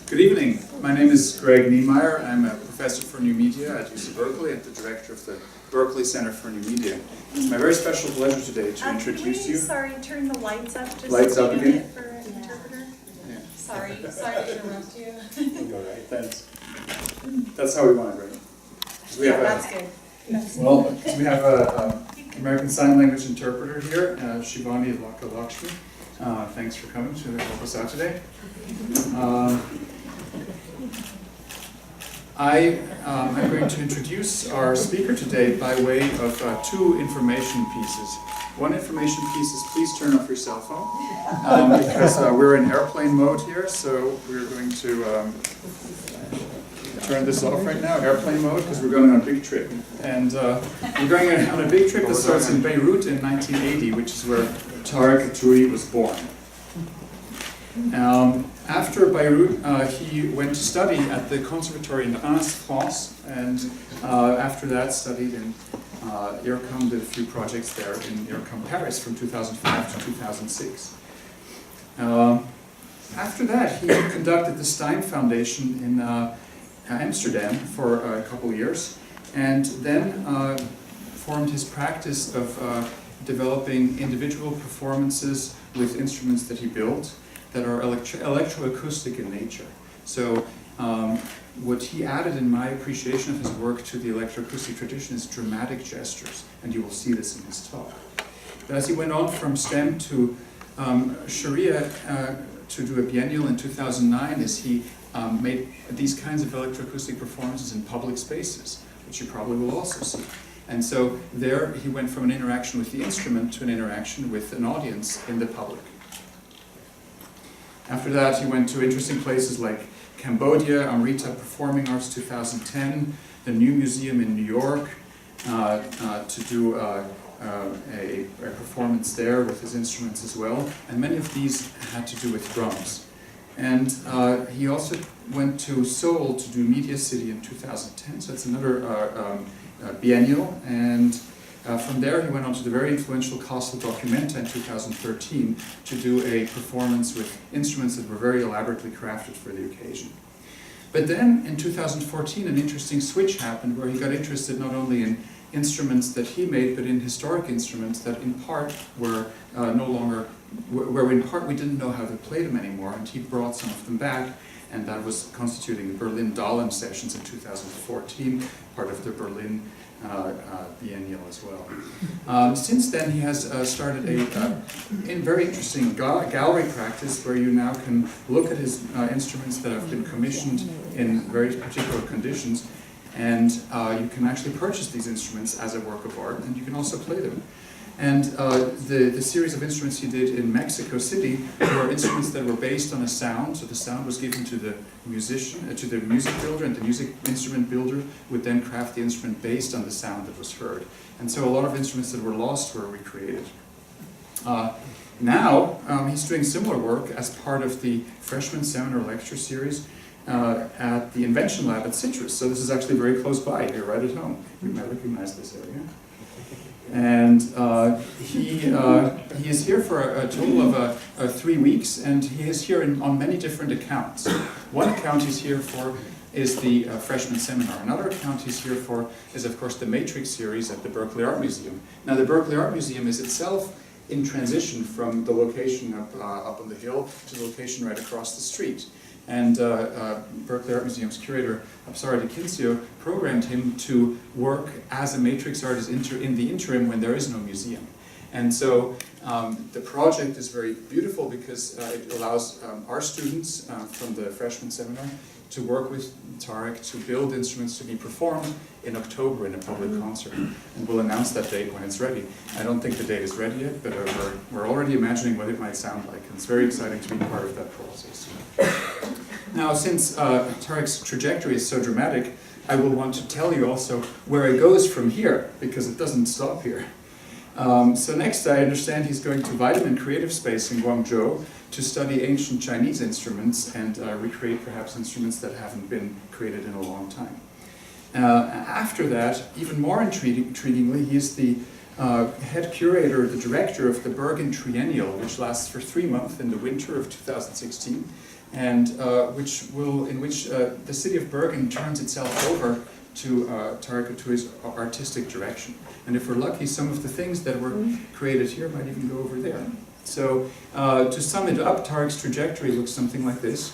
Good evening. My name is Greg Niemeyer. I'm a professor for new media at UC Berkeley and the director of the Berkeley Center for New Media. It's my very special pleasure today to introduce you. Sorry, turn the lights up just lights a up minute again? for an interpreter. Yeah. Sorry to interrupt you. All right, thanks. That's how we want it, right? So we have That's good. Well, we have a American Sign Language interpreter here, Shivani Lakshmi. Thanks for coming to help us out today. I'm going to introduce our speaker today by way of two information pieces. One information piece is please turn off your cell phone, because we're in airplane mode here, so we're going to turn this off right now, airplane mode, because we're going on a big trip. And we're going on a big trip that starts in Beirut in 1980, which is where Tarek Atoui was born. After Beirut, he went to study at the Conservatory in Reims, France, and after that studied in IRCAM, did a few projects there in IRCAM Paris from 2005 to 2006. After that, he conducted the Stein Foundation in Amsterdam for a couple of years, and then formed his practice of developing individual performances with instruments that he built that are electroacoustic in nature. So what he added in my appreciation of his work to the electroacoustic tradition is dramatic gestures, and you will see this in his talk. But as he went on from STEM to Sharia to do a biennial in 2009, is he made these kinds of electroacoustic performances in public spaces, which you probably will also see. And so there he went from an interaction with the instrument to an interaction with an audience in the public. After that, he went to interesting places like Cambodia, Amrita Performing Arts 2010, the New Museum in New York, to do a performance there with his instruments as well. And many of these had to do with drums. And he also went to Seoul to do Media City in 2010, so it's another biennial. And from there, he went on to the very influential Castle Documenta in 2013 to do a performance with instruments that were very elaborately crafted for the occasion. But then, in 2014, an interesting switch happened where he got interested not only in instruments that he made, but in historic instruments that in part were no longer, where in part we didn't know how to play them anymore, and he brought some of them back, and that was constituting the Berlin Dahlem sessions in 2014, part of the Berlin biennial as well. Since then, he has started a very interesting gallery practice where you now can look at his instruments that have been commissioned in very particular conditions, and you can actually purchase these instruments as a work of art, and you can also play them. And the series of instruments he did in Mexico City were instruments that were based on a sound, so the sound was given to the musician, to the music builder, and the music instrument builder would then craft the instrument based on the sound that was heard. And so a lot of instruments that were lost were recreated. Now, he's doing similar work as part of the freshman seminar lecture series at the Invention Lab at Citrus. So this is actually very close by here, right at home. You might recognize this area. And he is here for a total of 3 weeks, and he is here on many different accounts. One account he's here for is the freshman seminar. Another account he's here for is, of course, the Matrix series at the Berkeley Art Museum. Now, the Berkeley Art Museum is itself in transition from the location up on the hill to the location right across the street. And Berkeley Art Museum's curator, Apsara DiCinzio, programmed him to work as a matrix artist in the interim when there is no museum. And so the project is very beautiful because it allows our students from the freshman seminar to work with Tarek to build instruments to be performed in October in a public concert. And we'll announce that date when it's ready. I don't think the date is ready yet, but we're already imagining what it might sound like. And it's very exciting to be part of that process. Now, since Tarek's trajectory is so dramatic, I will want to tell you also where it goes from here, because it doesn't stop here. So next, I understand he's going to Vitamin Creative Space in Guangzhou to study ancient Chinese instruments and recreate perhaps instruments that haven't been created in a long time. After that, even more intriguingly, he is the head curator, the director of the Bergen Triennial, which lasts for 3 months in the winter of 2016, and in which the city of Bergen turns itself over to Tarek Atoui's artistic direction. And if we're lucky, some of the things that were created here might even go over there. So to sum it up, Tarek's trajectory looks something like this.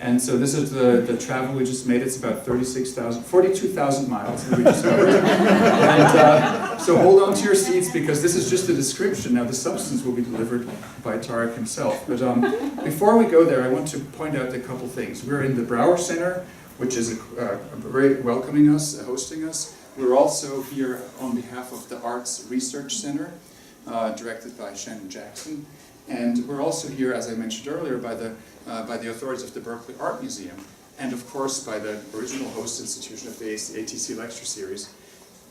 And so this is the travel we just made. It's about 42,000 miles that we just covered. And so hold on to your seats, because this is just a description. Now the substance will be delivered by Tarek himself. But before we go there, I want to point out a couple things. We're in the Brouwer Center, which is very welcoming us, hosting us. We're also here on behalf of the Arts Research Center, directed by Shannon Jackson. And we're also here, as I mentioned earlier, by the authorities of the Berkeley Art Museum, and of course by the original host institution of the ATC Lecture Series,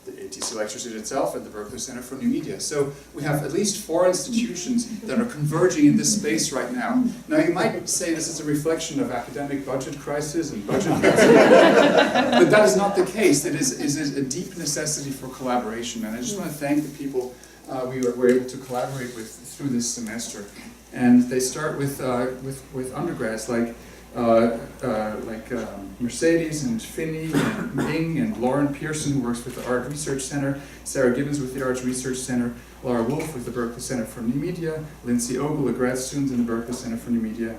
the ATC Lecture Series itself, and the Berkeley Center for New Media. So we have at least 4 institutions that are converging in this space right now. Now you might say this is a reflection of academic budget crisis and budget crisis, but that is not the case. It is a deep necessity for collaboration, and I just want to thank the people we were able to collaborate with through this semester. And they start with undergrads like Mercedes and Finney and Ming and Lauren Pearson, who works with the Art Research Center, Sarah Gibbons with the Arts Research Center, Laura Wolf with the Berkeley Center for New Media, Lindsay Ogle, a grad student in the Berkeley Center for New Media,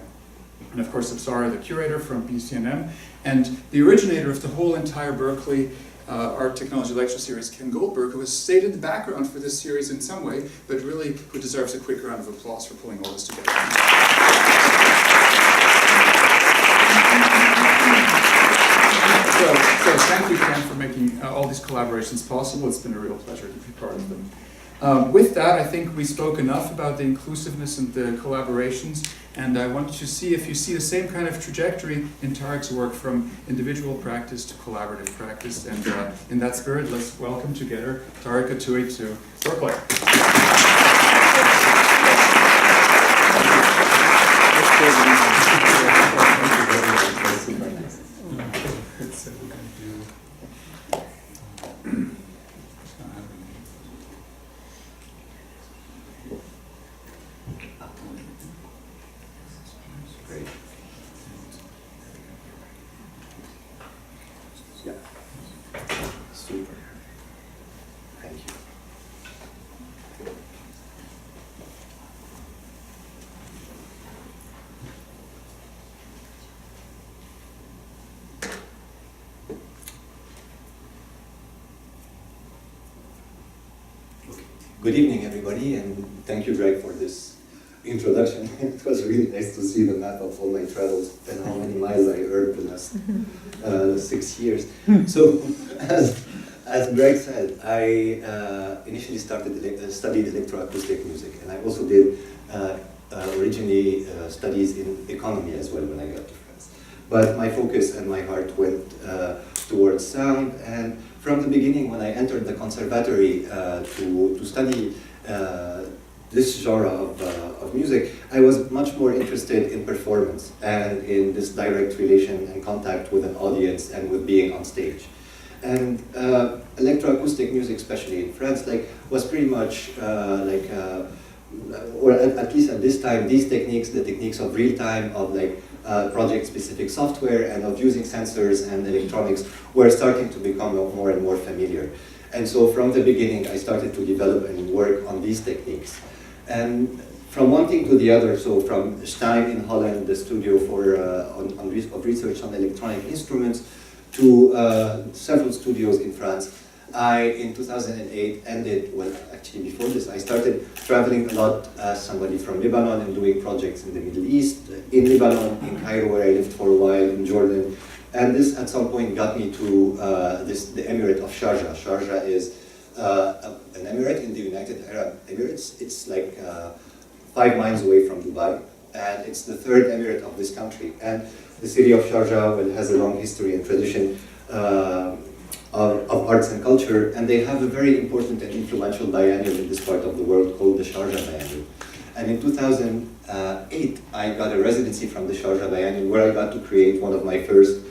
and of course Absara, the curator from BCNM, and the originator of the whole entire Berkeley Art Technology Lecture Series, Ken Goldberg, who has stayed in the background for this series in some way, but really who deserves a quick round of applause for pulling all this together. So thank you, Ken, for making all these collaborations possible. It's been a real pleasure to be part of them. With that, I think we spoke enough about the inclusiveness and the collaborations, and I want to see if you see the same kind of trajectory in Tarek's work from individual practice to collaborative practice. And in that spirit, let's welcome together Tarek Atoui to Berkeley. Super. Thank you. Good evening, everybody, and thank you, Greg, for this introduction. It was really nice to see the map of all my travels and how many miles I earned the last 6 years. So, as Greg said, I initially studied electroacoustic music, and I also did originally studies in economy as well when I got to France. But my focus and my heart went towards sound, and from the beginning, when I entered the conservatory to study this genre of music, I was much more interested in performance and in this direct relation and contact with an audience and with being on stage. And electroacoustic music, especially in France, was pretty much or at least at this time, these techniques, the techniques of real time, of project-specific software, and of using sensors and electronics, were starting to become more and more familiar. And so from the beginning, I started to develop and work on these techniques. And from one thing to the other, so from Stein in Holland, the studio of research on electronic instruments, to several studios in France, in 2008 actually before this, I started traveling a lot as somebody from Lebanon and doing projects in the Middle East, in Lebanon, in Cairo, where I lived for a while, in Jordan. And this at some point got me to the Emirate of Sharjah. Sharjah is an emirate in the United Arab Emirates. It's 5 miles away from Dubai, and it's the 3rd emirate of this country. And the city of Sharjah has a long history and tradition of arts and culture, and they have a very important and influential biennial in this part of the world called the Sharjah Biennial. And in 2008, I got a residency from the Sharjah Biennial, where I got to create one of my first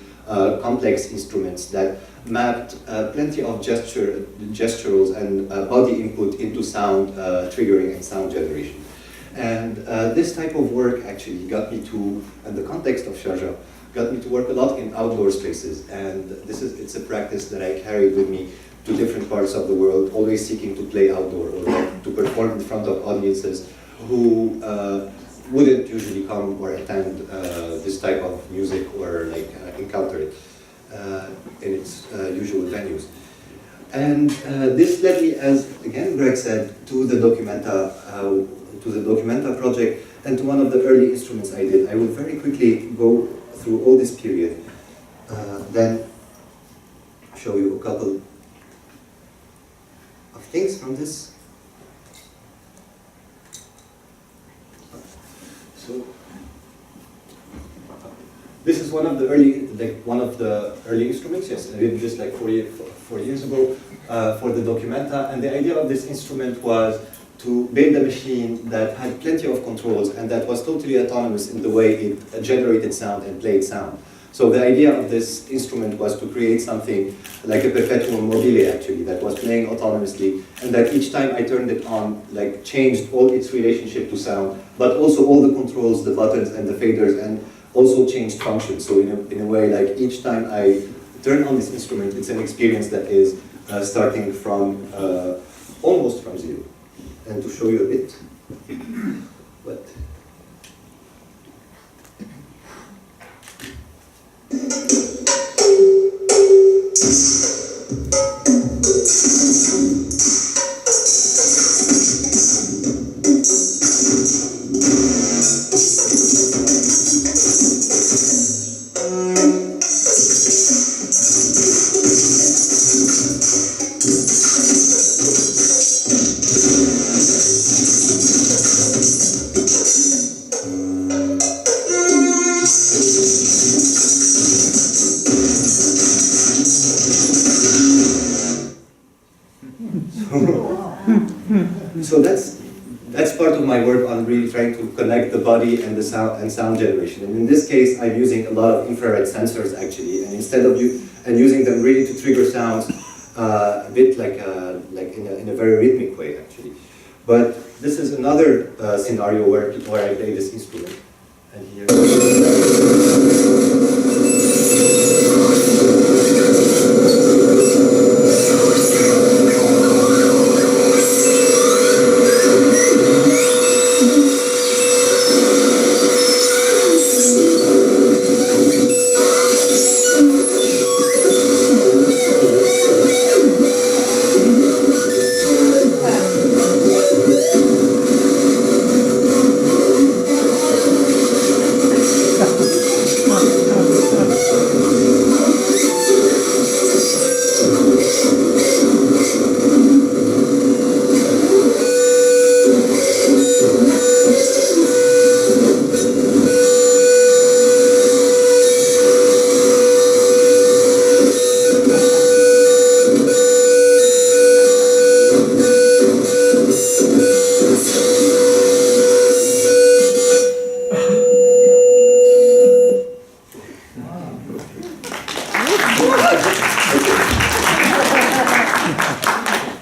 complex instruments that mapped plenty of gesturals and body input into sound triggering and sound generation. And this type of work actually got me to, in the context of Sharjah, got me to work a lot in outdoor spaces. And it's a practice that I carried with me to different parts of the world, always seeking to play outdoor or like to perform in front of audiences who wouldn't usually come or attend this type of music or like encounter it in its usual venues. And this led me, as again Greg said, to the Documenta project and to one of the early instruments I did. I will very quickly go through all this period, then show you a couple of things from this. So this is one of the early instruments. Yes, I did just like 4 years ago for the Documenta, and the idea of this instrument was to build a machine that had plenty of controls and that was totally autonomous in the way it generated sound and played sound. So the idea of this instrument was to create something like a perpetuum mobile actually, that was playing autonomously, and that each time I turned it on, like changed all its relationship to sound, but also all the controls, the buttons and the faders, and also changed functions. So in a way, like each time I turn on this instrument, it's an experience that is starting from almost from zero. And to show you a bit, but so that's part of my work on really trying to connect the body and the sound generation. And in this case, I'm using a lot of infrared sensors actually, and instead of using them really to trigger sounds a bit like in a very rhythmic way actually. But this is another scenario where I play this instrument, and here.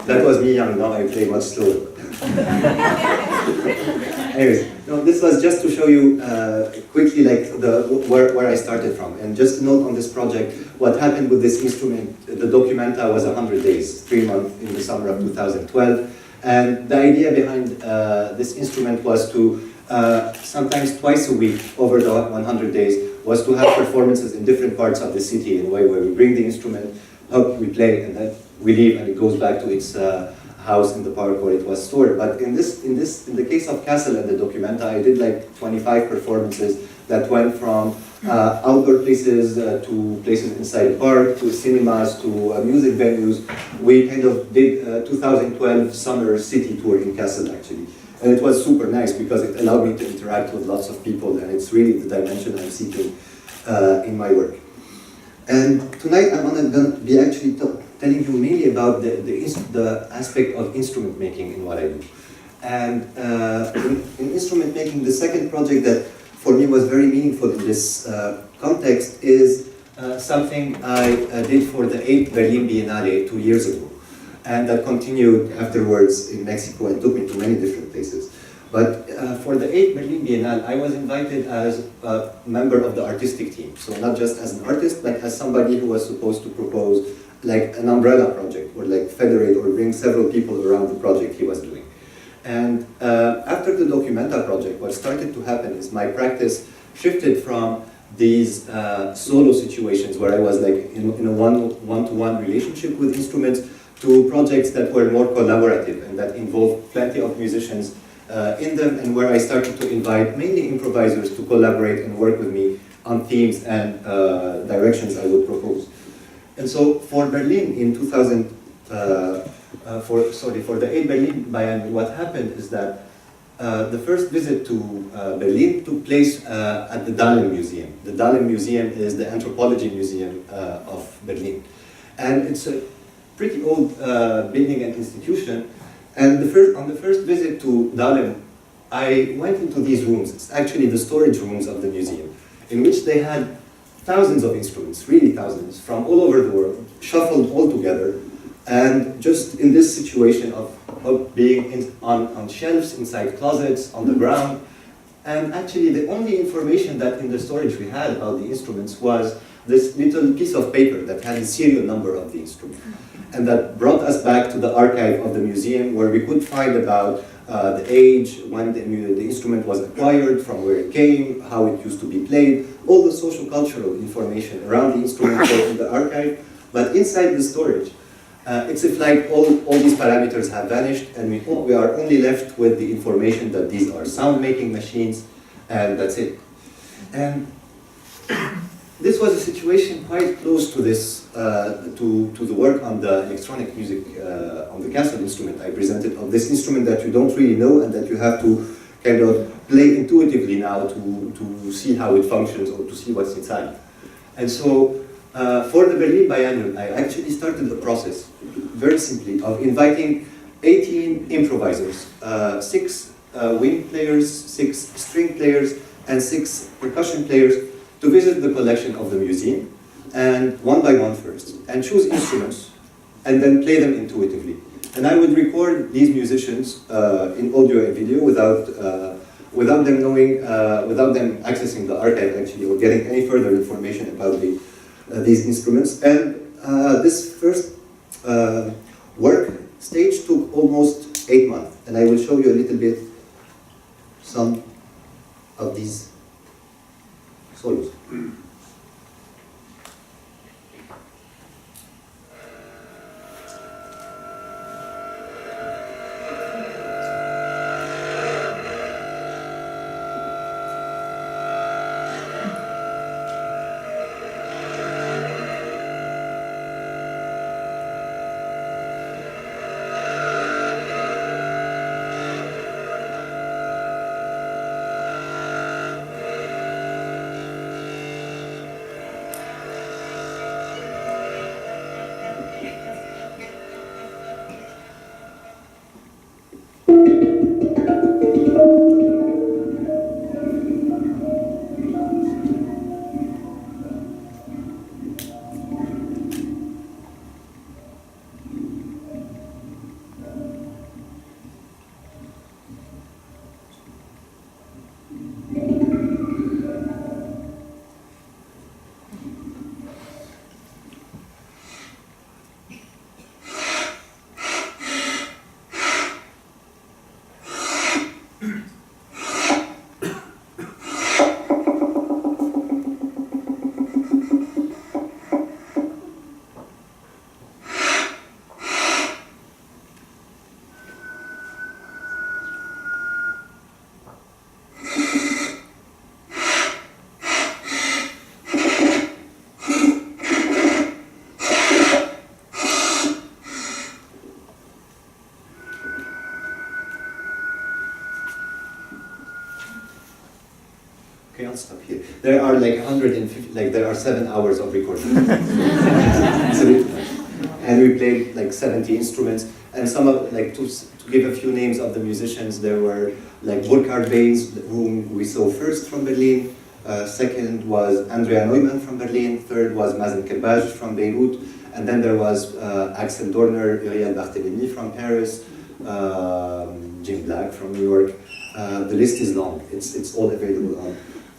That was me young, now I play much slower. Anyways, no, this was just to show you quickly like where I started from. And just to note on this project, what happened with this instrument, the Documenta was 100 days, 3 months in the summer of 2012. And the idea behind this instrument was to, sometimes twice a week over the 100 days, was to have performances in different parts of the city in a way where we bring the instrument, we play, and then we leave and it goes back to its house in the park where it was stored. But in the case of Castle and the Documenta, I did like 25 performances that went from outdoor places to places inside the park, to cinemas, to music venues. We kind of did 2012 summer city tour in Castle actually. And it was super nice because it allowed me to interact with lots of people, and it's really the dimension I'm seeking in my work. And tonight I'm going to be actually telling you mainly about the aspect of instrument making in what I do. And in instrument making, the second project that for me was very meaningful in this context is something I did for the 8th Berlin Biennale 2 years ago. And that continued afterwards in Mexico and took me to many different places. But for the 8th Berlin Biennale, I was invited as a member of the artistic team. So not just as an artist, but as somebody who was supposed to propose like an umbrella project, or like federate or bring several people around the project he was doing. And after the Documenta project, what started to happen is my practice shifted from these solo situations where I was like in a one-to-one relationship with instruments to projects that were more collaborative and that involved plenty of musicians in them, and where I started to invite mainly improvisers to collaborate and work with me on themes and directions I would propose. And so for Berlin in 2000, for the 8th Berlin Biennale, what happened is that the first visit to Berlin took place at the Dahlem Museum. The Dahlem Museum is the anthropology museum of Berlin. And it's a pretty old building and institution. And on the first visit to Dahlem, I went into these rooms. It's actually the storage rooms of the museum, in which they had thousands of instruments, really thousands, from all over the world, shuffled all together. And just in this situation of being on shelves, inside closets, on the ground. And actually the only information that in the storage we had about the instruments was this little piece of paper that had the serial number of the instrument. And that brought us back to the archive of the museum, where we could find about the age, when the instrument was acquired, from where it came, how it used to be played, all the social cultural information around the instrument was in the archive. But inside the storage, it's if like all these parameters have vanished, and we are only left with the information that these are sound-making machines, and that's it. And this was a situation quite close to this, to the work on the electronic music, on the castle instrument I presented, of this instrument that you don't really know and that you have to kind of play intuitively now to see how it functions or to see what's inside. And so, for the Berlin Biennial, I actually started the process, very simply, of inviting 18 improvisers, 6 wind players, 6 string players, and 6 percussion players to visit the collection of the museum, and one by one first, and choose instruments, and then play them intuitively. And I would record these musicians in audio and video without them knowing, without them accessing the archive actually, or getting any further information about these instruments. And this first work stage took almost 8 months, and I will show you a little bit some of these solos. Okay, I'll stop here. There are like 150, like there are 7 hours of recording. And we played like 70 instruments, and some of, like to give a few names of the musicians, there were like Burkhard Baines, whom we saw first from Berlin, Second was Andrea Neumann from Berlin. Third was Mazen Kerbaj from Beirut. And then there was Axel Dorner, Uriel Barthélémy from Paris, Jim Black from New York. The list is long. It's all available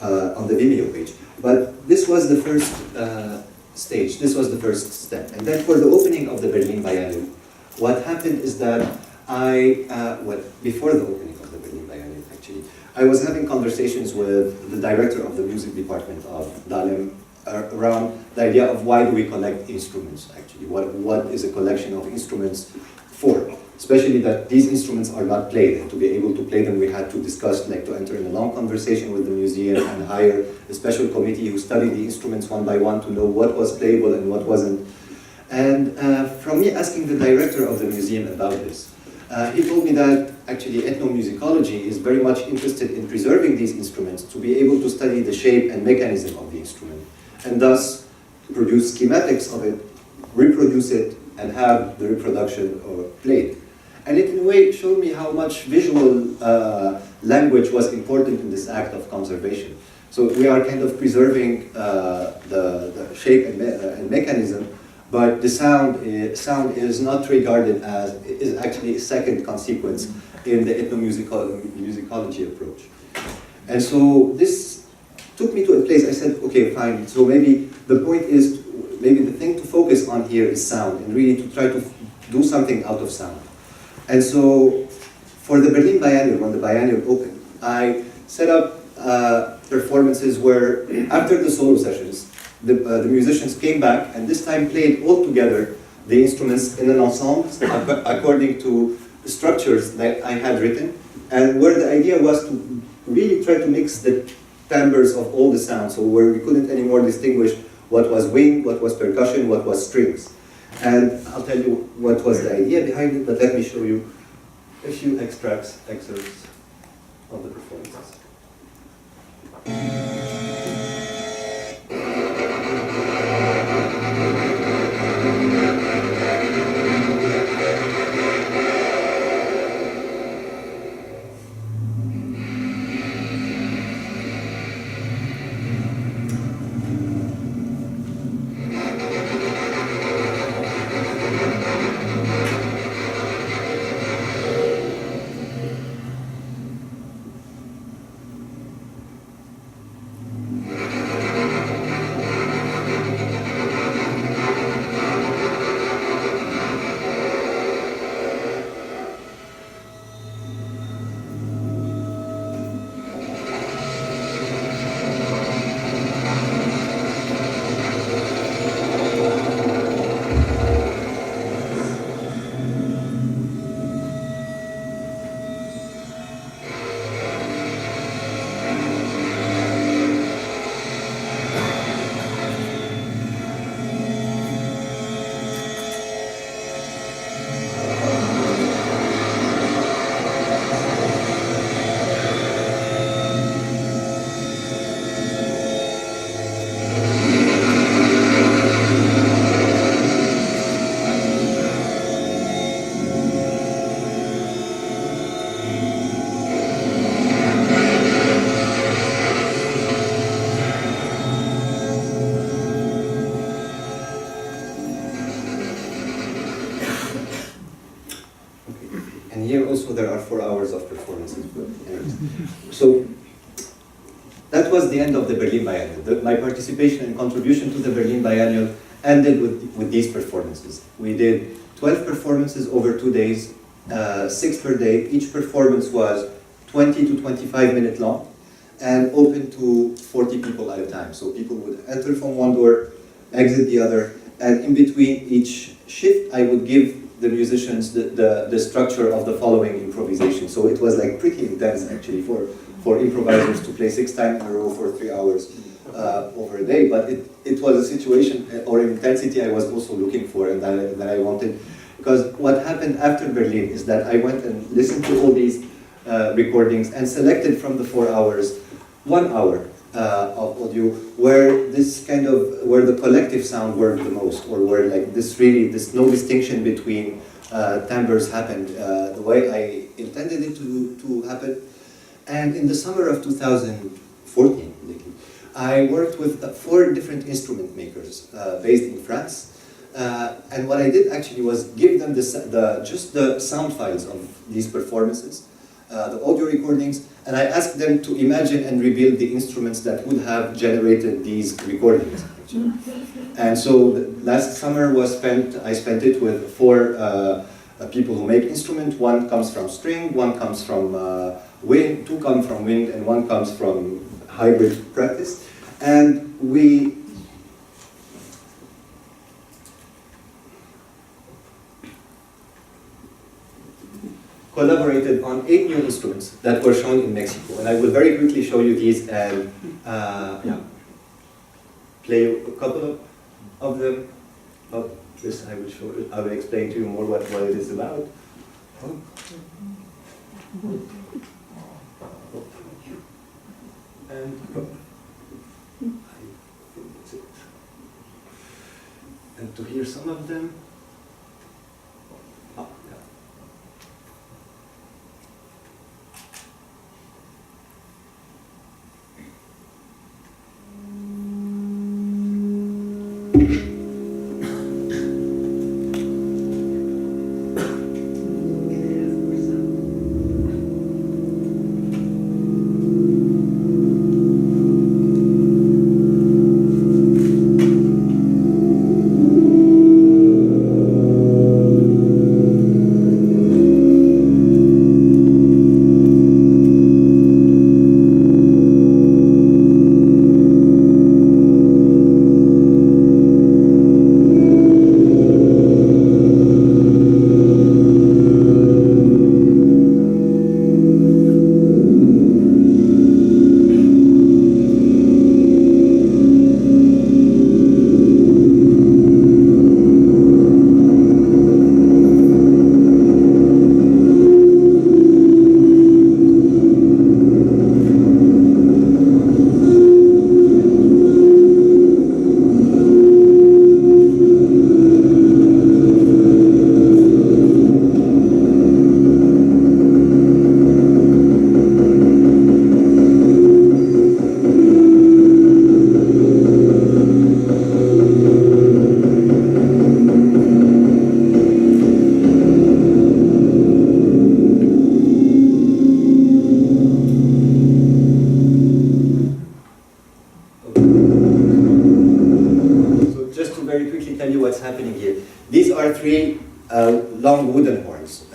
on the Vimeo page. But this was the first stage. This was the first step. And then for the opening of the Berlin Biennial, what happened is that before the opening of the Berlin Biennial, actually, I was having conversations with the director of the music department of Dahlem around the idea of why do we collect instruments, actually. What is a collection of instruments for? Especially that these instruments are not played, and to be able to play them we had to discuss, like to enter in a long conversation with the museum and hire a special committee who studied the instruments one by one to know what was playable and what wasn't. And from me asking the director of the museum about this, he told me that actually ethnomusicology is very much interested in preserving these instruments to be able to study the shape and mechanism of the instrument, and thus produce schematics of it, reproduce it, and have the reproduction played. And it in a way showed me how much visual language was important in this act of conservation. So we are kind of preserving the shape and mechanism, but the sound is not regarded as, is actually a second consequence in the ethnomusicology approach. And so this took me to a place, I said, okay, fine, so maybe the point is, maybe the thing to focus on here is sound, and really to try to do something out of sound. And so for the Berlin Biennial, when the Biennial opened, I set up performances where after the solo sessions, the musicians came back and this time played all together the instruments in an ensemble according to the structures that I had written, and where the idea was to really try to mix the timbres of all the sounds, so where we couldn't anymore distinguish what was wind, what was percussion, what was strings. And I'll tell you what was the idea behind it, but let me show you a few excerpts of the performances. Also, there are 4 hours of performances. So that was the end of the Berlin Biennial. My participation and contribution to the Berlin Biennial ended with these performances. We did 12 performances over 2 days, 6 per day. Each performance was 20 to 25 minutes long and open to 40 people at a time. So people would enter from one door, exit the other, and in between each shift I would give the musicians the structure of the following improvisation. So it was like pretty intense actually for improvisers to play 6 times in a row for 3 hours over a day, but it was a situation or intensity I was also looking for and that I wanted. Because what happened after Berlin is that I went and listened to all these recordings and selected from the 4 hours 1 hour of audio where where the collective sound worked the most, or where like this no distinction between timbres happened the way I intended it to happen. And in the summer of 2014, I worked with 4 different instrument makers based in France. And what I did actually was give them just the sound files of these performances, the audio recordings, and I asked them to imagine and rebuild the instruments that would have generated these recordings. Actually. And so last summer I spent it with 4 people who make instruments. 1 comes from string, 1 comes from wind, 2 come from wind, and 1 comes from hybrid practice. And we collaborated on 8 new instruments that were shown in Mexico. And I will very quickly show you these and play a couple of them. Oh, this I will show you. I will explain to you more what it is about. Oh. And I think that's it. And to hear some of them. Oh, yeah. are three long wooden horns,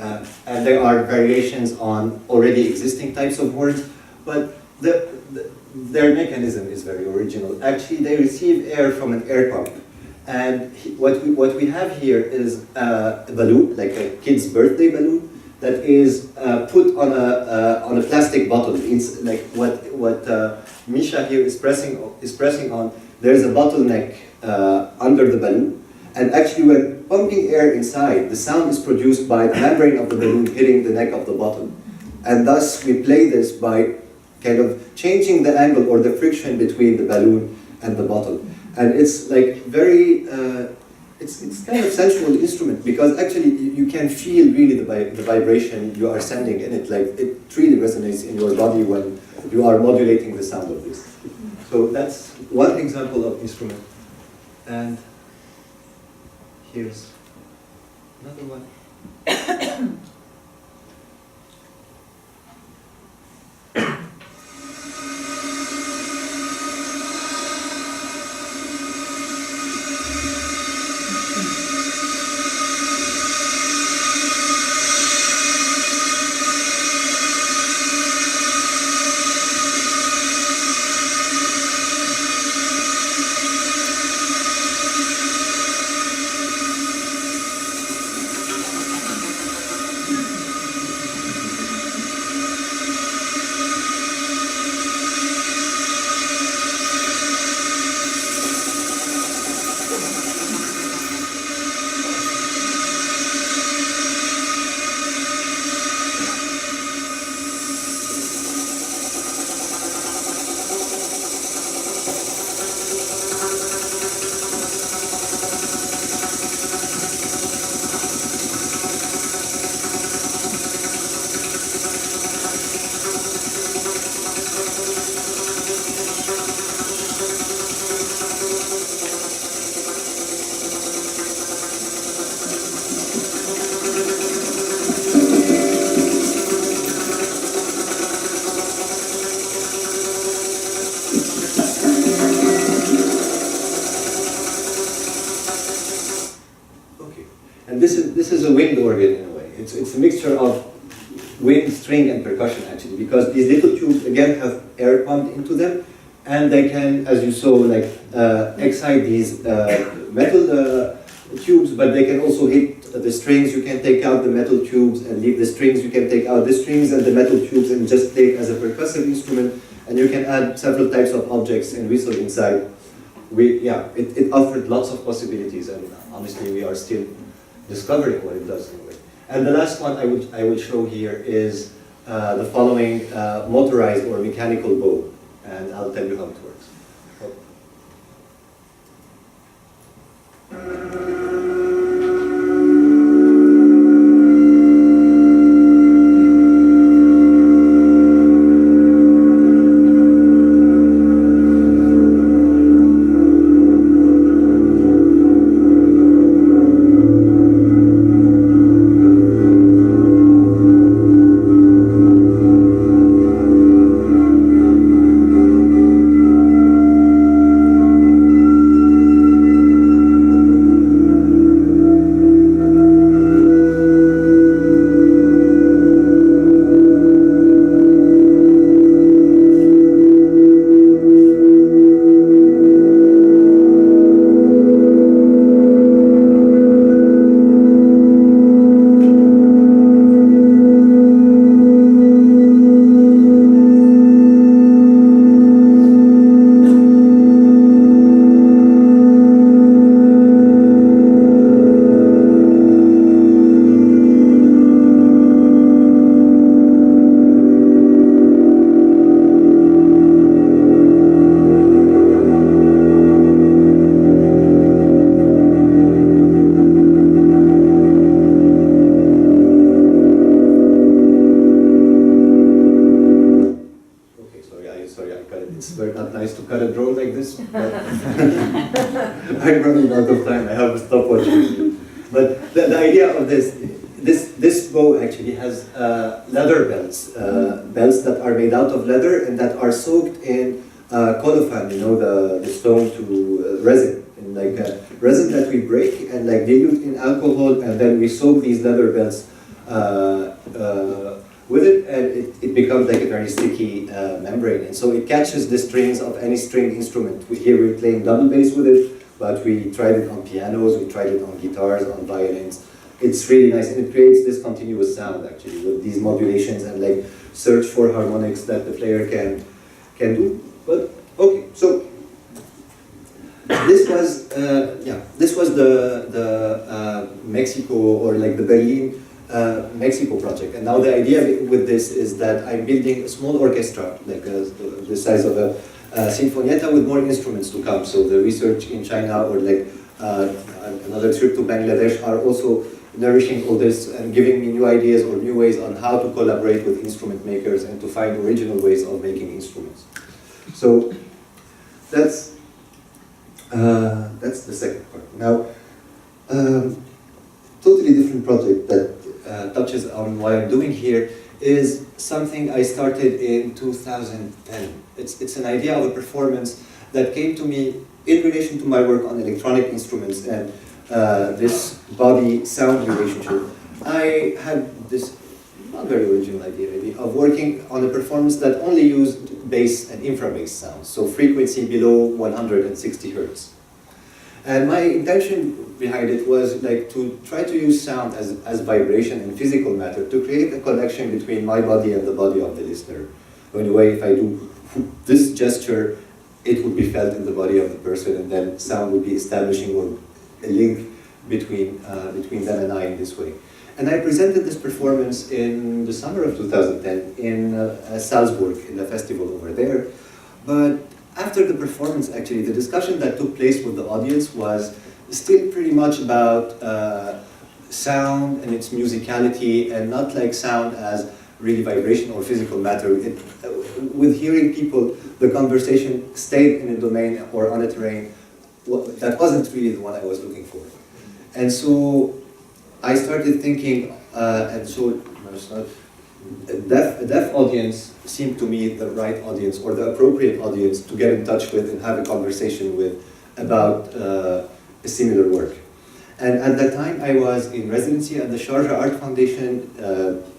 and there are variations on already existing types of horns, but their mechanism is very original. Actually, they receive air from an air pump, and what we have here is a balloon, like a kid's birthday balloon, that is put on a plastic bottle. It's like what Misha here is pressing on. There's a bottleneck under the balloon, and actually when pumping air inside, the sound is produced by the membrane of the balloon hitting the neck of the bottle. And thus we play this by kind of changing the angle or the friction between the balloon and the bottle. And it's like very, it's kind of sensual instrument, because actually you can feel really the vibration you are sending in it. Like it really resonates in your body when you are modulating the sound of this. So that's one example of instrument. And here's another one. this is a wind organ in a way. It's a mixture of wind, string, and percussion actually, because these little tubes again have air pumped into them, and they can, as you saw, like excite these metal tubes, but they can also hit the strings. You can take out the metal tubes and leave the strings. You can take out the strings and the metal tubes and just play it as a percussive instrument. And you can add several types of objects and whistle inside. It offered lots of possibilities, and honestly, we are still discovering what it does anyway. And the last one I would show here is the following motorized or mechanical bow, and I'll tell you how it works. I'm running out of time. I have a stopwatch. But the idea of this bow actually has leather belts, belts that are made out of leather and that are soaked in colloquium, you know, the stone to resin, and like resin that we break and like dilute in alcohol, and then we soak these leather belts with it, and it becomes like a very sticky membrane, and so it catches the strings of any string instrument. Here we're playing double bass with it, but we tried it on pianos, we tried it on guitars, on violins. It's really nice, and it creates this continuous sound actually with these modulations and like search for harmonics that the player can do. But okay, so this was the Mexico, or like the Berlin Mexico project, and now the idea with this is that I'm building a small orchestra, like the size of a sinfonietta, with more instruments to come. So the research in China, or like another trip to Bangladesh, are also nourishing all this and giving me new ideas or new ways on how to collaborate with instrument makers and to find original ways of making instruments. So that's the second part. Now, totally different project that touches on what I'm doing here is something I started in 2010. It's an idea of a performance that came to me in relation to my work on electronic instruments and this body-sound relationship. I had this not very original idea really, of working on a performance that only used bass and infrabass sounds, so frequency below 160 Hertz. And my intention behind it was like to try to use sound as vibration and physical matter to create a connection between my body and the body of the listener. In a way, if I do this gesture, it would be felt in the body of the person, and then sound would be establishing a link between them and I in this way. And I presented this performance in the summer of 2010 in Salzburg, in a festival over there. But after the performance, actually, the discussion that took place with the audience was still pretty much about sound and its musicality, and not like sound as really vibration or physical matter. With hearing people, the conversation stayed in a domain or on a terrain that wasn't really the one I was looking for. And so I started thinking, and so a deaf audience seemed to me the right audience, or the appropriate audience to get in touch with and have a conversation with about a similar work. And at that time, I was in residency at the Sharjah Art Foundation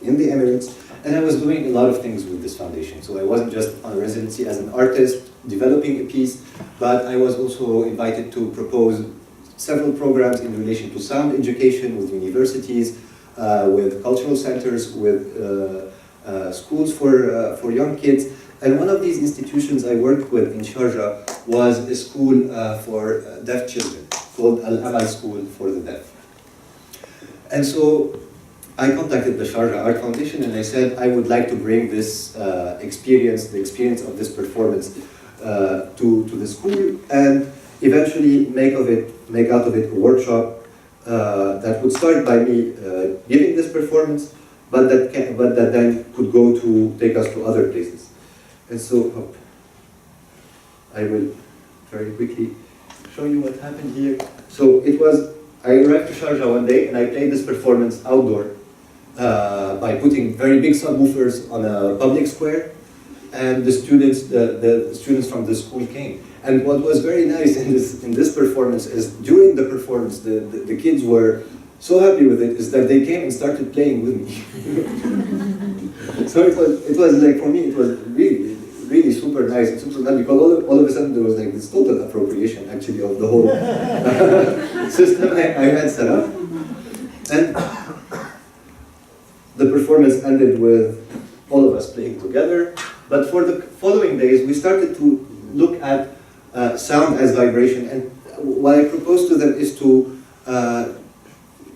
in the Emirates, and I was doing a lot of things with this foundation. So I wasn't just on residency as an artist developing a piece, but I was also invited to propose several programs in relation to sound education with universities, with cultural centers, with schools for young kids. And one of these institutions I worked with in Sharjah was a school for deaf children called Al-Amal School for the Deaf. And so I contacted the Sharjah Art Foundation and I said I would like to bring this experience, the experience of this performance to the school, and eventually make out of it a workshop that would start by me giving this performance, but that then could go to take us to other places. And so I will very quickly show you what happened here. So I arrived to Sharjah one day and I played this performance outdoor by putting very big subwoofers on a public square, and the students from the school came. And what was very nice in this performance is during the performance, the kids were so happy with it is that they came and started playing with me. So it was like, for me, it was really super nice and super fun, because all of a sudden there was like this total appropriation actually of the whole system I had set up. And the performance ended with all of us playing together. But for the following days, we started to look at sound as vibration. And what I proposed to them is to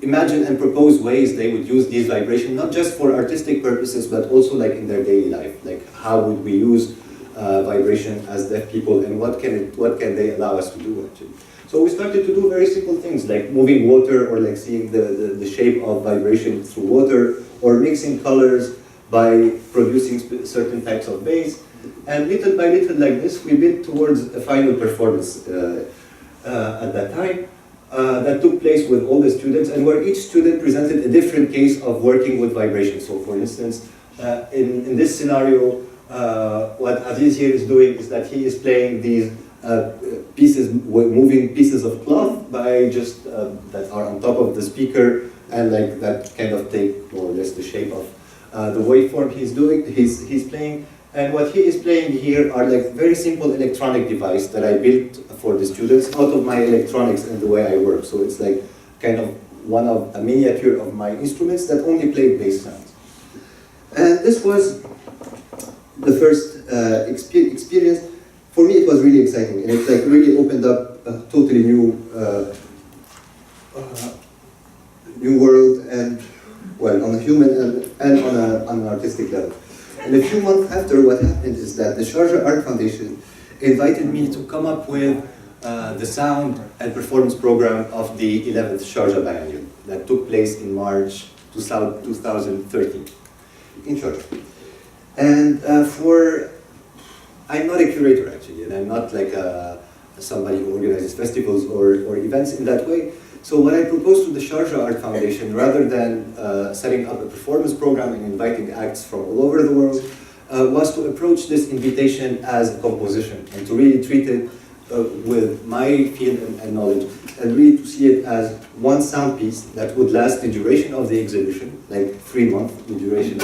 imagine and propose ways they would use these vibrations, not just for artistic purposes, but also like in their daily life. Like, how would we use vibration as deaf people, and what can they allow us to do actually? So we started to do very simple things like moving water, or like seeing the shape of vibration through water, or mixing colors by producing certain types of bass. And little by little like this, we built towards a final performance at that time that took place with all the students, and where each student presented a different case of working with vibration. So for instance, in this scenario, what Aziz here is doing is that he is playing these moving pieces of cloth by just that are on top of the speaker, and like that kind of take more or less the shape of the waveform he's playing. And what he is playing here are like very simple electronic device that I built for the students out of my electronics and the way I work. So it's like kind of a miniature of my instruments that only play bass sounds. And this was the first experience. For me, it was really exciting, and it like really opened up a totally new world, and well, on a human and on an artistic level. And a few months after, what happened is that the Sharjah Art Foundation invited me to come up with the sound and performance program of the 11th Sharjah Biennial that took place in March 2013 in Sharjah. And I'm not a curator actually, and I'm not like somebody who organizes festivals or events in that way. So what I proposed to the Sharjah Art Foundation, rather than setting up a performance program and inviting acts from all over the world, was to approach this invitation as a composition, and to really treat it with my field and knowledge, and really to see it as one sound piece that would last the duration of the exhibition, like 3 months, the duration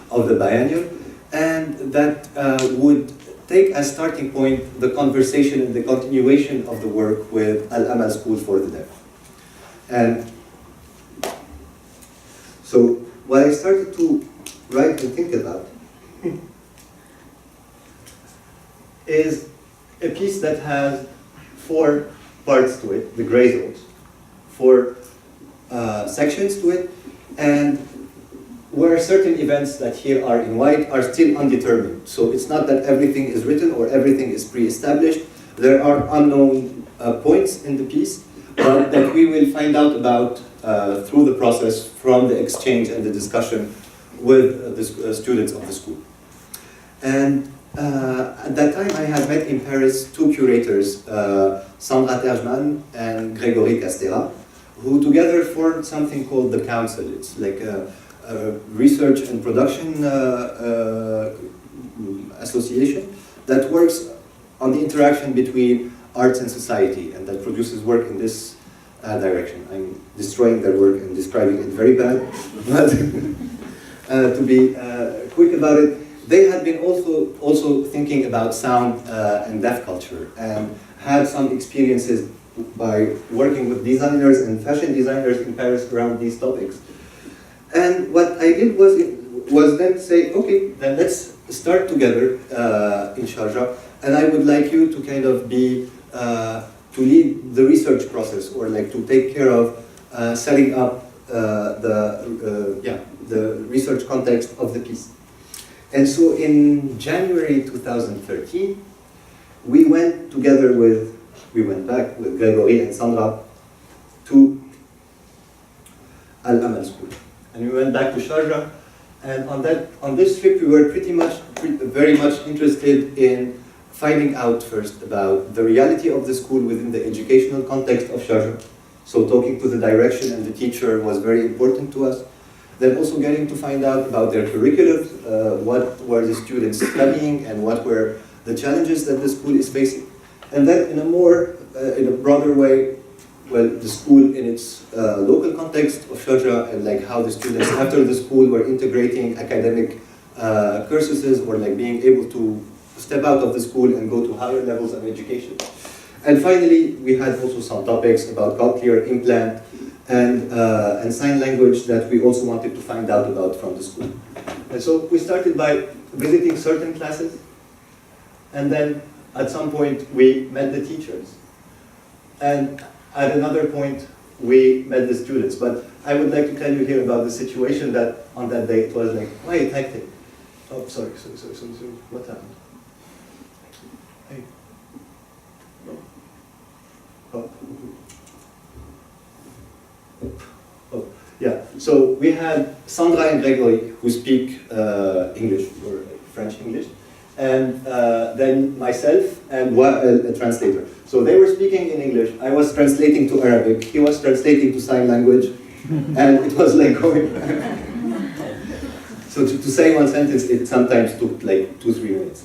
of the biennial, and that would take as starting point the conversation and the continuation of the work with Al-Amal School for the Deaf. And so what I started to write and think about is a piece that has 4 parts to it, the gray zones, 4 sections to it, and where certain events that here are in white are still undetermined. So it's not that everything is written or everything is pre-established. There are unknown points in the piece, but that we will find out about through the process from the exchange and the discussion with the students of the school. And at that time I had met in Paris 2 curators, Sandra Terjman and Grégory Castera, who together formed something called the Council. It's like a research and production association that works on the interaction between arts and society, and that produces work in this direction. I'm destroying their work and describing it very bad, but to be quick about it, they had been also thinking about sound and deaf culture, and had some experiences by working with designers and fashion designers in Paris around these topics. And what I did was then say, okay, then let's start together in Sharjah, and I would like you to kind of be, to lead the research process, or like to take care of setting up the research context of the piece. And so in January 2013, we went back with Gregory and Sandra to Al-Amal School. And we went back to Sharjah, and on this trip we were very much interested in finding out first about the reality of the school within the educational context of Sharjah. So talking to the direction and the teacher was very important to us. Then also getting to find out about their curriculum, what were the students studying, and what were the challenges that the school is facing. And then in a broader way, well, the school in its local context of Sharjah, and like how the students after the school were integrating academic cursuses, or like being able to step out of the school and go to higher levels of education. And finally, we had also some topics about cochlear implant and sign language that we also wanted to find out about from the school. And so we started by visiting certain classes, and then at some point we met the teachers. And at another point we met the students. But I would like to tell you here about the situation that on that day it was like quite hectic. Oh, sorry, what happened? Hey. Oh, yeah. So we had Sandra and Gregory who speak English, or French English, and then myself and a translator. So they were speaking in English, I was translating to Arabic, he was translating to sign language, and it was like going. So to say one sentence, it sometimes took like 2-3 minutes.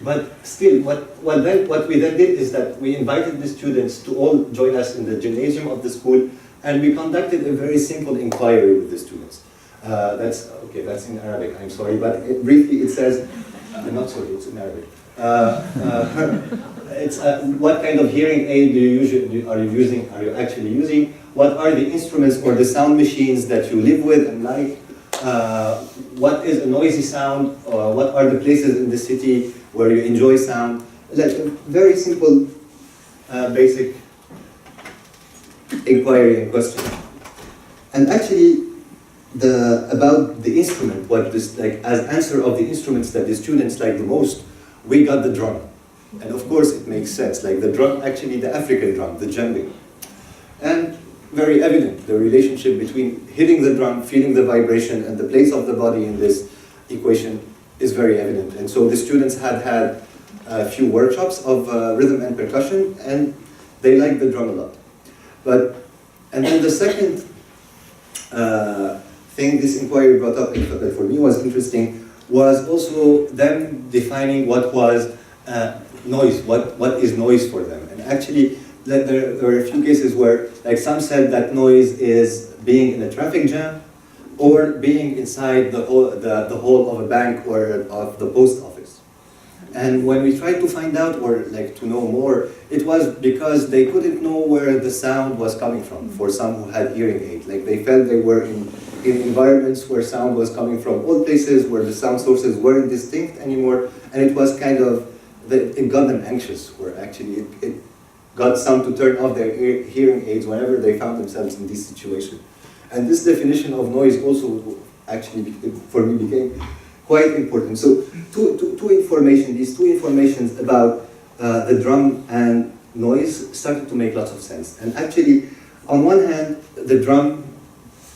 But still, what we then did is that we invited the students to all join us in the gymnasium of the school, and we conducted a very simple inquiry with the students. That's in Arabic, I'm sorry, but briefly it says, I'm not sorry, it's in Arabic. It's what kind of hearing aid are you actually using? What are the instruments or the sound machines that you live with and like? What is a noisy sound? What are the places in the city where you enjoy sound? Like a very simple, basic inquiry and question. And actually, about the instrument, what this like as answer of the instruments that the students like the most, we got the drum. And of course it makes sense, like the drum, actually the African drum, the djembe. And very evident, the relationship between hitting the drum, feeling the vibration, and the place of the body in this equation is very evident. And so the students had a few workshops of rhythm and percussion, and they liked the drum a lot. And then the second thing this inquiry brought up that for me was interesting was also them defining what was noise, what is noise for them. And actually, there were a few cases where like some said that noise is being in a traffic jam, or being inside the hall of a bank or of the post office. And when we tried to find out, or like to know more, it was because they couldn't know where the sound was coming from for some who had hearing aid. Like they felt they were in environments where sound was coming from all places, where the sound sources weren't distinct anymore, and it was kind of, it got them anxious, where actually it got some to turn off their hearing aids whenever they found themselves in this situation. And this definition of noise also actually, for me, became quite important. So these two informations about the drum and noise started to make lots of sense. And actually, on one hand, the drum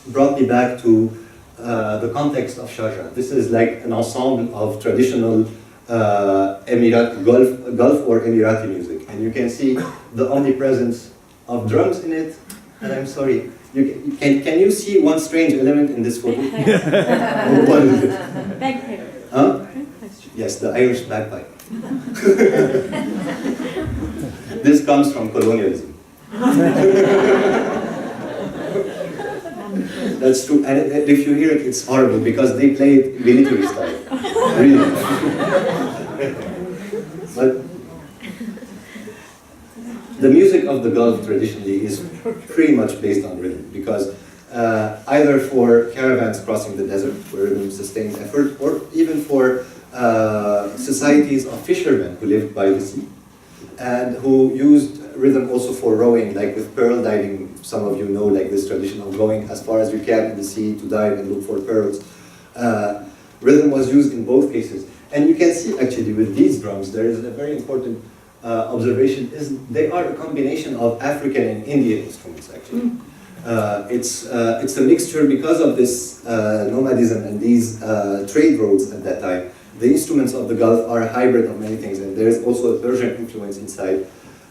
brought me back to the context of Sharjah. This is like an ensemble of traditional Gulf or Emirati music. And you can see the omnipresence of drums in it. And I'm sorry, can you see one strange element in this photo? What is it? Bagpipe. Huh? Yes, the Irish bagpipe. this comes from colonialism. That's true, and if you hear it, it's horrible because they play it military style, really. But the music of the Gulf traditionally is pretty much based on rhythm because either for caravans crossing the desert, where rhythm sustained effort, or even for societies of fishermen who lived by the sea and who used rhythm also for rowing, like with pearl diving. Some of you know, like this tradition of going as far as you can in the sea to dive and look for pearls. Rhythm was used in both cases. And you can see actually with these drums, there is a very important observation, is they are a combination of African and Indian instruments actually. It's a mixture because of this nomadism and these trade roads at that time. The instruments of the Gulf are a hybrid of many things, and there's also a Persian influence inside.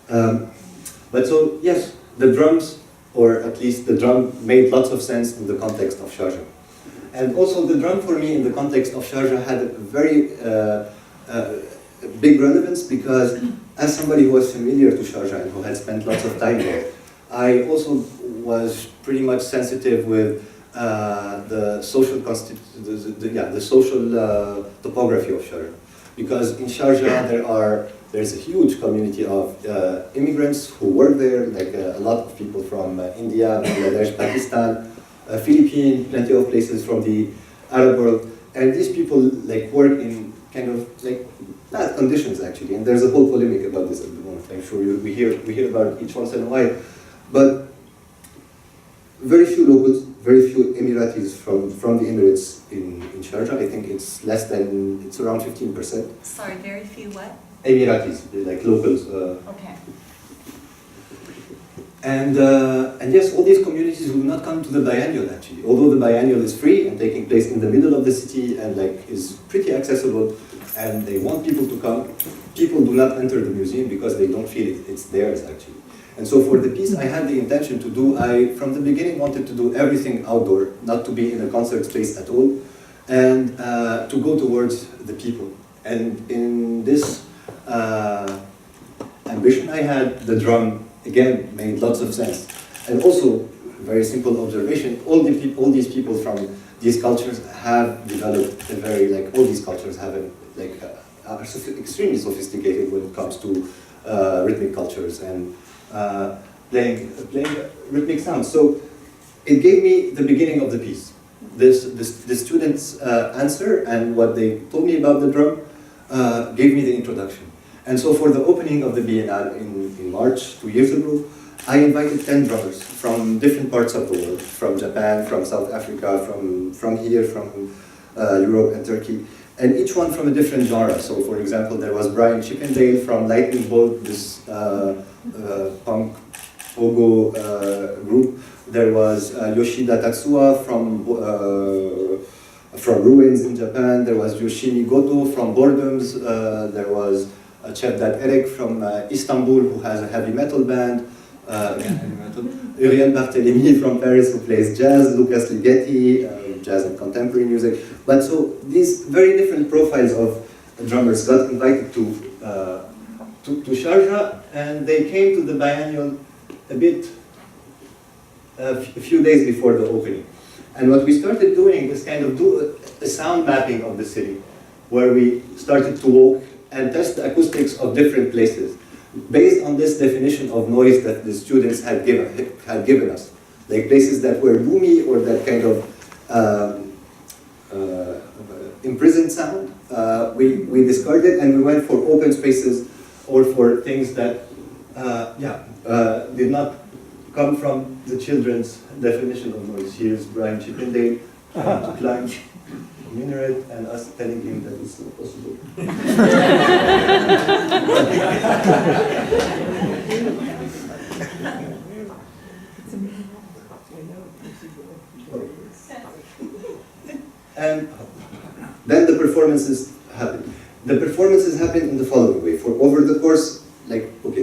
But so, yes, the drums, or at least the drum, made lots of sense in the context of Sharjah. And also the drum for me in the context of Sharjah had a very big relevance because as somebody who was familiar to Sharjah and who had spent lots of time there, I also was pretty much sensitive with the social topography of Sharjah. Because in Sharjah there's a huge community of immigrants who work there, like a lot of people from India, Bangladesh, Pakistan, Philippines, plenty of places from the Arab world. And these people like work in kind of like bad conditions actually. And there's a whole polemic about this at the moment. I'm sure we hear about it each once in a while. But very few locals, very few Emiratis from the Emirates in Sharjah. I think it's around 15%. Sorry, very few what? Emiratis, like locals. Okay. And yes, all these communities will not come to the biennial actually. Although the biennial is free and taking place in the middle of the city and like is pretty accessible, and they want people to come, people do not enter the museum because they don't feel it's theirs actually. And so for the piece I had the intention to do, I from the beginning wanted to do everything outdoor, not to be in a concert space at all, and to go towards the people. And in this ambition I had, the drum again made lots of sense. And also, very simple observation, all these people from these cultures have developed a very, like all these cultures have are extremely sophisticated when it comes to rhythmic cultures and playing rhythmic sounds. So it gave me the beginning of the piece. The students' answer and what they told me about the drum gave me the introduction. And so for the opening of the Biennale in March, 2 years ago, I invited 10 drummers from different parts of the world, from Japan, from South Africa, from here, from Europe and Turkey, and each one from a different genre. So for example, there was Brian Chippendale from Lightning Bolt, this punk pogo group. There was Yoshida Tatsuya from Ruins in Japan. There was Yoshimi Goto from Boredoms. There was Cevdet Erek from Istanbul, who has a heavy metal band. Uriel Barthélémy from Paris, who plays jazz. Lucas Ligeti, jazz and contemporary music. But so these very different profiles of drummers got invited to Sharjah, and they came to the biennial a few days before the opening. And what we started doing is kind of do a sound mapping of the city, where we started to walk and test the acoustics of different places, based on this definition of noise that the students had given us. Like places that were boomy or that kind of imprisoned sound, we discarded, and we went for open spaces or for things that did not come from the children's definition of noise. Here's Brian Chippendale trying to climb a minaret and us telling him that it's not possible. And then the performances happened. The performances happened in the following way. For over the course,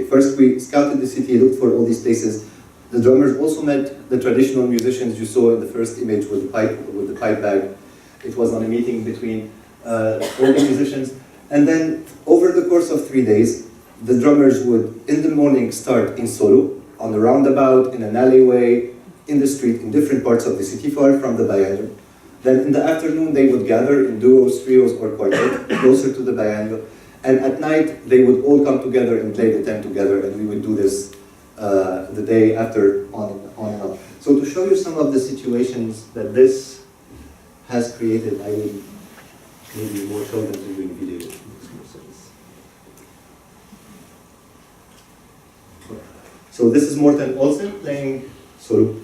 first we scouted the city, looked for all these places. The drummers also met the traditional musicians you saw in the first image with the pipe bag. It was on a meeting between all the musicians. And then over the course of 3 days, the drummers would, in the morning, start in solo, on the roundabout, in an alleyway, in the street, in different parts of the city, far from the biennial. Then in the afternoon, they would gather in duos, trios, or quartet, closer to the biennial. And at night, they would all come together and play the 10 together, and we would do this the day after, on and on. So to show you some of the situations that this has created, I will maybe more show them to you in video. So this is Morten Olsen playing solo.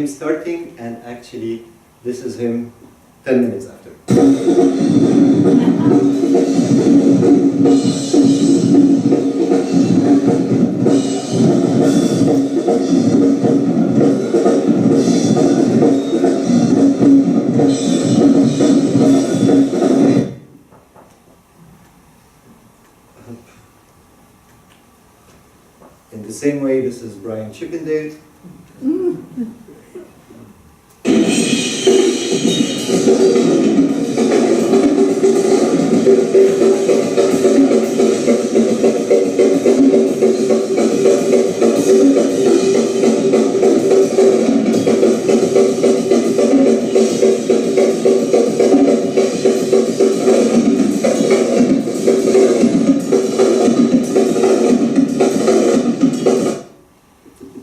Starting, and actually this is him 10 minutes after. In the same way, this is Brian Chippendale.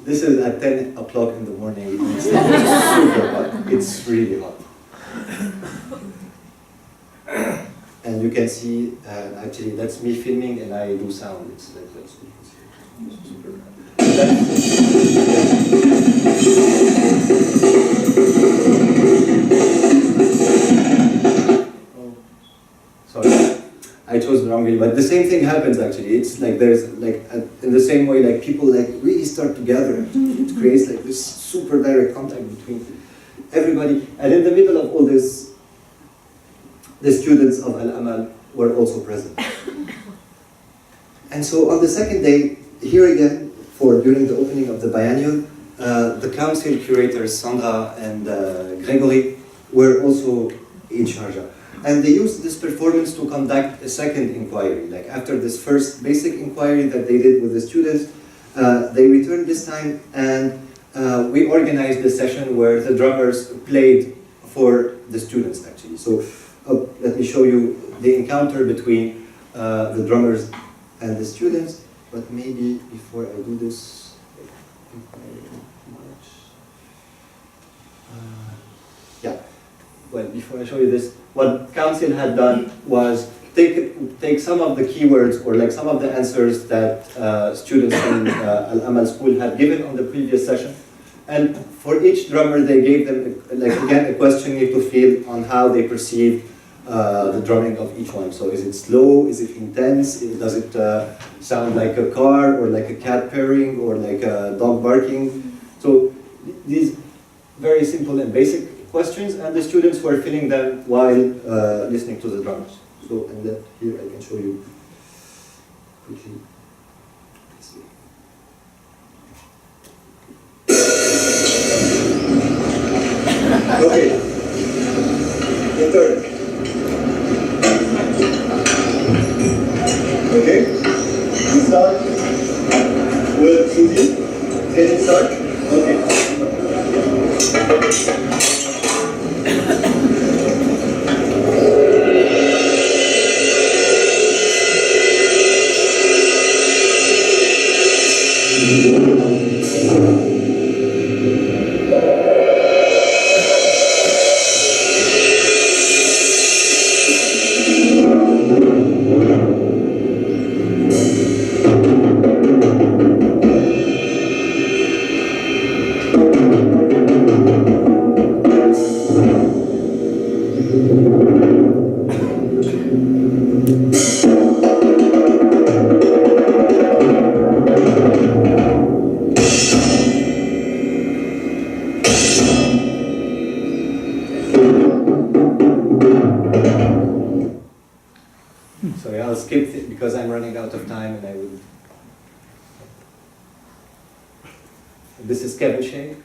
This is at 10 o'clock in the morning. It's super hot. It's really hot. And you can see, actually, that's me filming and I do sound. It's like that. So you can see it's super hot. Oh, sorry. I chose the wrong video, but the same thing happens actually. It's like there's like in the same way, like people like really start together. It creates like this super direct contact between everybody. And in the middle of all this, the students of Al Amal were also present. And so on the second day, here again, during the opening of the biennial, the council curators Sandra and Gregory were also in charge. And they used this performance to conduct a second inquiry. Like after this first basic inquiry that they did with the students, they returned this time and we organized a session where the drummers played for the students actually. So let me show you the encounter between the drummers and the students. But maybe before I do this, well, before I show you this, what council had done was take some of the keywords or like some of the answers that students in Al Amal school had given on the previous session, and for each drummer they gave them like again a questionnaire to fill on how they perceive the drumming of each one. So is it slow? Is it intense? Does it sound like a car or like a cat purring or like a dog barking? So these very simple and basic questions, and the students were filling them while listening to the drummers. So, and then here I can show you quickly. Let's see. Okay. Your turn. Okay. You start with Susie. Can you start? Okay. This is Kevin Shea.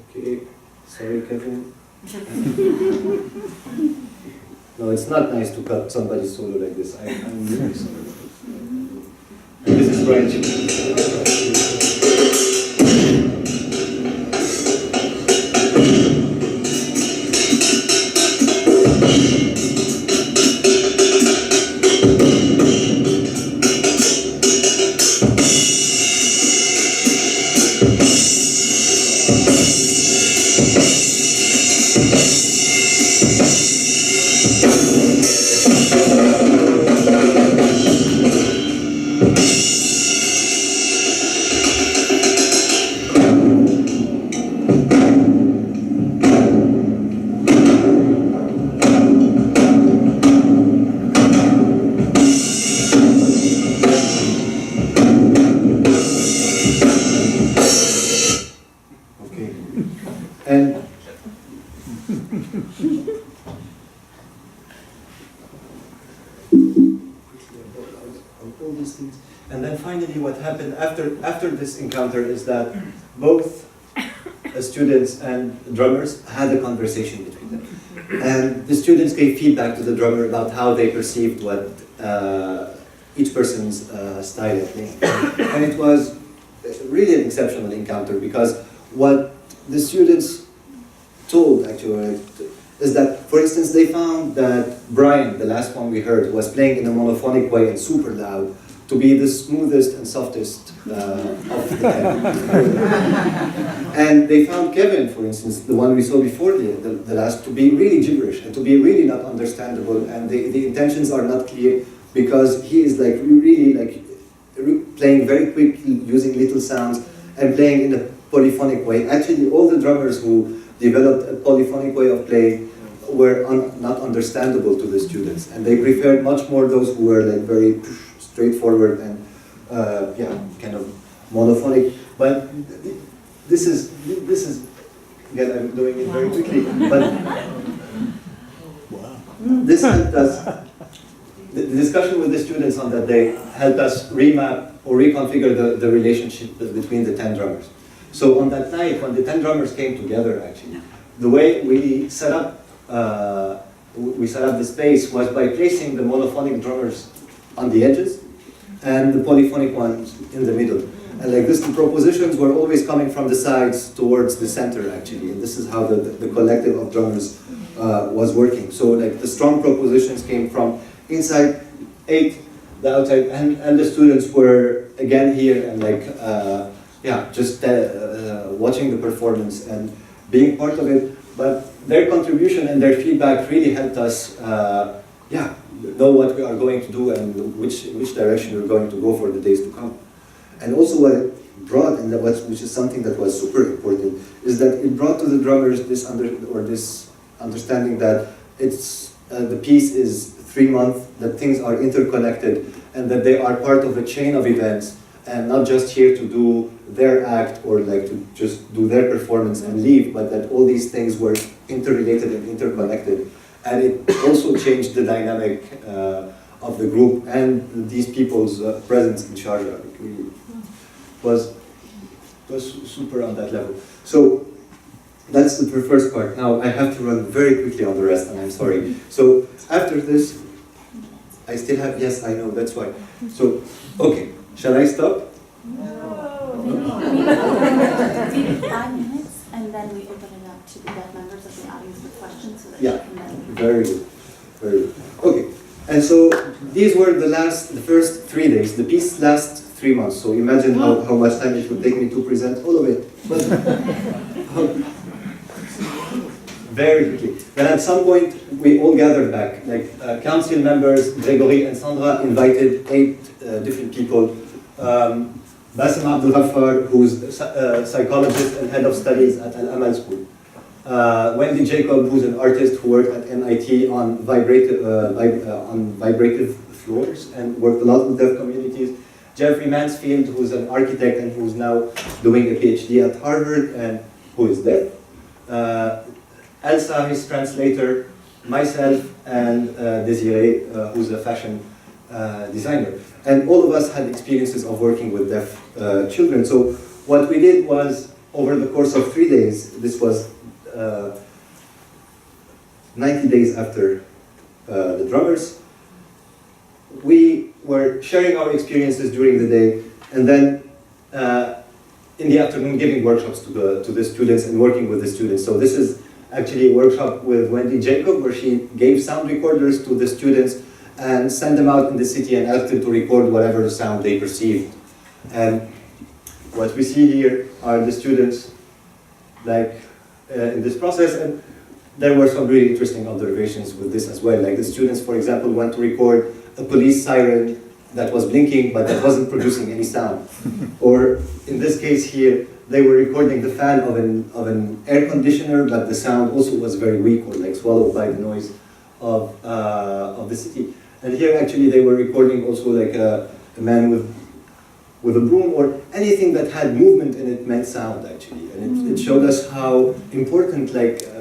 Okay, sorry, Kevin. No, it's not nice to cut somebody's solo like this. I'm really sorry. And this is Brian Chip. And all these things. And then finally what happened after this encounter is that both students and drummers had a conversation between them. And the students gave feedback to the drummer about how they perceived what each person's style of playing. And it was really an exceptional encounter, because what the students told actually is that, for instance, they found that Brian, the last one we heard, was playing in a monophonic way and super loud, to be the smoothest and softest of the 10. And they found Kevin, for instance, the one we saw before the last, to be really gibberish and to be really not understandable, and the intentions are not clear, because he is like really like playing very quick, using little sounds, and playing in a polyphonic way. Actually, all the drummers who developed a polyphonic way of playing were not understandable to the students, and they preferred much more those who were like very straightforward and yeah, kind of monophonic. But this is again, I'm doing it very quickly, but this helped us. The discussion with the students on that day helped us remap or reconfigure the relationship between the 10 drummers. So on that night, when the 10 drummers came together, actually, the way we set up the space was by placing the monophonic drummers on the edges and the polyphonic ones in the middle. And like this, the propositions were always coming from the sides towards the center, actually. And this is how the collective of drummers was working. So like the strong propositions came from inside 8, the outside, and the students were again here and like yeah, just watching the performance and being part of it. But their contribution and their feedback really helped us yeah, know what we are going to do and which direction we're going to go for the days to come. And also what it brought, and which is something that was super important, is that it brought to the drummers this understanding that it's the piece is 3 months, that things are interconnected, and that they are part of a chain of events, and not just here to do their act or like to just do their performance and leave, but that all these things were interrelated and interconnected. And it also changed the dynamic of the group and these people's presence in Sharjah. It was super on that level. So that's the first part. Now I have to run very quickly on the rest, and I'm sorry. So after this, I still have, yes, I know, that's why. So, okay, shall I stop? No. We need 5 minutes, and then we open it up to the deaf members of the audience with questions, so that Yeah, you can then... very good, very good. Okay, and so these were the first 3 days. The piece lasts 3 months, so imagine how much time it would take me to present all of it. But, very quickly. Then at some point, we all gathered back. Like council members, Gregory and Sandra invited 8 different people. Bassem Abdul Ghaffar, who's a psychologist and head of studies at Al Amal School. Wendy Jacob, who's an artist who worked at MIT on vibrative floors and worked a lot with deaf communities. Jeffrey Mansfield, who's an architect and who's now doing a PhD at Harvard and who is deaf. Elsa, his translator, myself, and Desiree, who's a fashion designer. And all of us had experiences of working with deaf children. So what we did was, over the course of 3 days, this was 90 days after the drummers, we were sharing our experiences during the day, and then in the afternoon giving workshops to the students and working with the students. So this is actually a workshop with Wendy Jacob, where she gave sound recorders to the students and sent them out in the city and asked them to record whatever sound they perceived. And what we see here are the students in this process, and there were some really interesting observations with this as well. Like the students, for example, went to record a police siren that was blinking but that wasn't producing any sound. Or in this case here, they were recording the fan of an air conditioner, but the sound also was very weak or like swallowed by the noise of the city. And here actually they were recording also like a man with a broom, or anything that had movement in it meant sound actually. And it showed us how important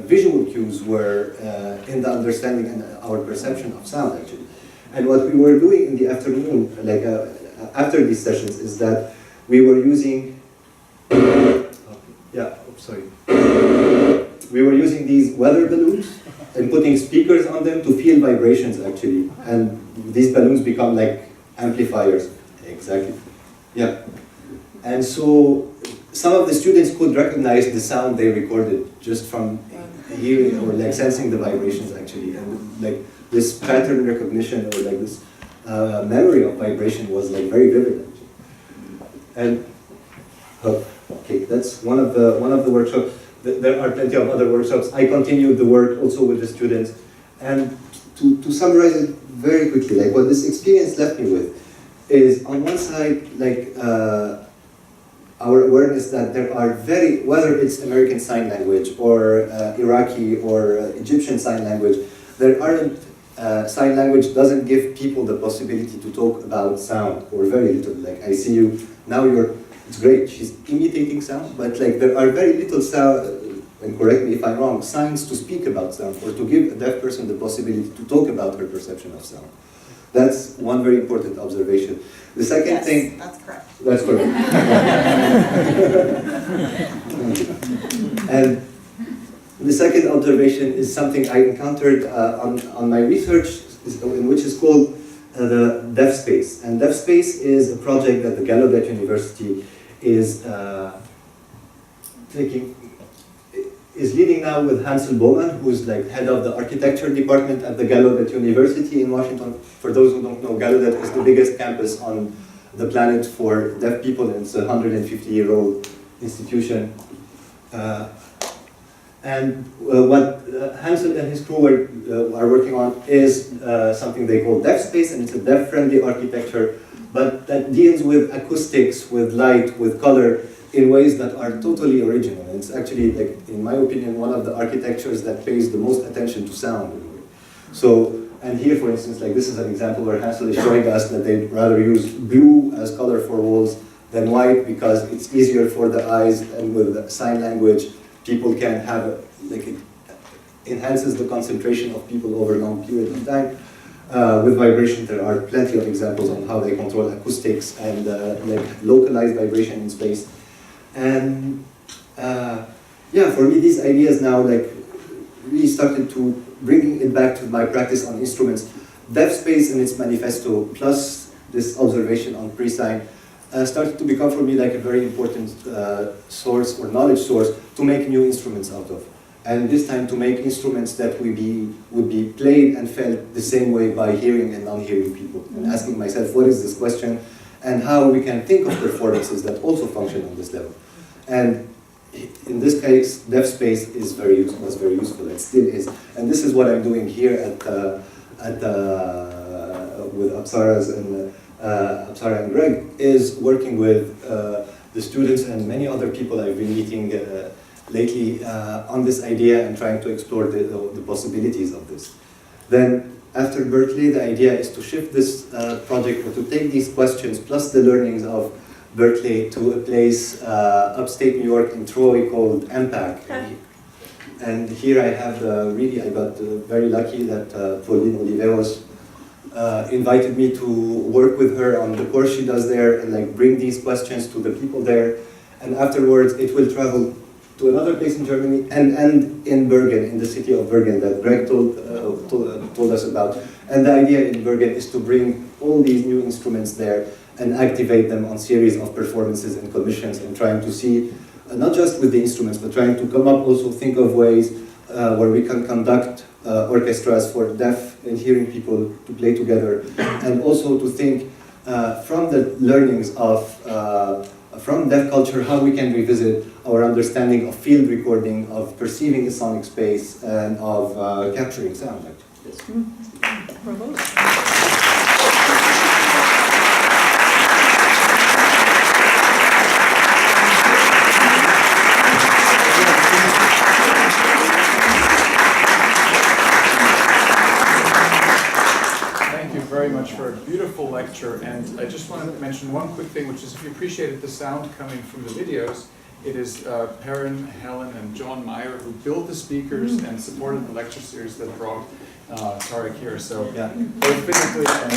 visual cues were in the understanding and our perception of sound actually. And what we were doing in the afternoon, after these sessions, is that we were using we were using these weather balloons and putting speakers on them to feel vibrations actually. And these balloons become like amplifiers. Exactly. Yeah. And so some of the students could recognize the sound they recorded just from hearing or like sensing the vibrations actually. And like this pattern recognition or like this memory of vibration was like very vivid actually. And okay, that's one of the workshops. There are plenty of other workshops. I continued the work also with the students. And to summarize it very quickly, like what this experience left me with is, on one side, our awareness that there are whether it's American Sign Language or Iraqi or Egyptian Sign Language, there aren't, sign language doesn't give people the possibility to talk about sound, or very little. Like I see you, now it's great, she's imitating sound, but like there are very little sound, and correct me if I'm wrong, signs to speak about sound, or to give a deaf person the possibility to talk about her perception of sound. That's one very important observation. The second thing... That's correct. That's correct. And the second observation is something I encountered on my research, which is called the DeafSpace. And DeafSpace is a project that the Gallaudet University is leading now with Hansel Bowman, who's like head of the architecture department at the Gallaudet University in Washington. For those who don't know, Gallaudet is the biggest campus on the planet for deaf people, and it's a 150-year-old institution. What Hansel and his crew are working on is something they call DeafSpace, and it's a deaf-friendly architecture, but that deals with acoustics, with light, with color, in ways that are totally original. And it's actually, like, in my opinion, one of the architectures that pays the most attention to sound. So, and here, for instance, like this is an example where Hansel is showing us that they'd rather use blue as color for walls than white because it's easier for the eyes, and with sign language, people can have, it enhances the concentration of people over a long period of time. With vibration, there are plenty of examples on how they control acoustics and localized vibration in space. And for me, these ideas now really started to bringing it back to my practice on instruments. DeafSpace and its manifesto, plus this observation on pre-sign, started to become for me like a very important source or knowledge source to make new instruments out of. And this time to make instruments that would be played and felt the same way by hearing and non-hearing people. And asking myself, what is this question? And how we can think of performances that also function on this level. And in this case, DeafSpace was very useful, it still is. And this is what I'm doing here with Apsaras and and Greg, is working with the students and many other people I've been meeting lately on this idea and trying to explore the possibilities of this. Then after Berkeley, the idea is to shift this project, or to take these questions plus the learnings of Berkeley to a place upstate New York in Troy called MPAC. And here I have I got very lucky that Pauline Oliveros invited me to work with her on the course she does there and like bring these questions to the people there. And afterwards it will travel to another place in Germany and in Bergen, in the city of Bergen that Greg told us about. And the idea in Bergen is to bring all these new instruments there and activate them on series of performances and commissions, and trying to see, not just with the instruments, but trying to come up also think of ways where we can conduct orchestras for deaf and hearing people to play together, and also to think from the learnings of from deaf culture how we can revisit our understanding of field recording, of perceiving a sonic space, and of capturing sound. Yes. Very much for a beautiful lecture, and I just wanted to mention one quick thing, which is if you appreciated the sound coming from the videos, it is Perrin, Helen, and John Meyer who built the speakers and supported the lecture series that brought Tarek here. So yeah, both physically and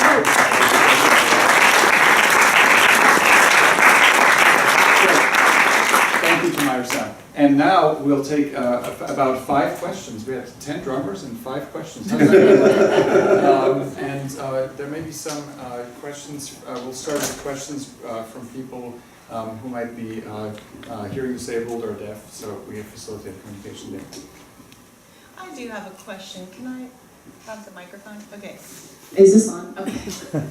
thank you to Meyer Sound. And now we'll take about 5 questions. We have 10 drummers and 5 questions. And there may be some questions. We'll start with questions from people who might be hearing disabled or deaf, so we have facilitated communication there. I do have a question. Can I have the microphone? Okay. Is this on? Okay.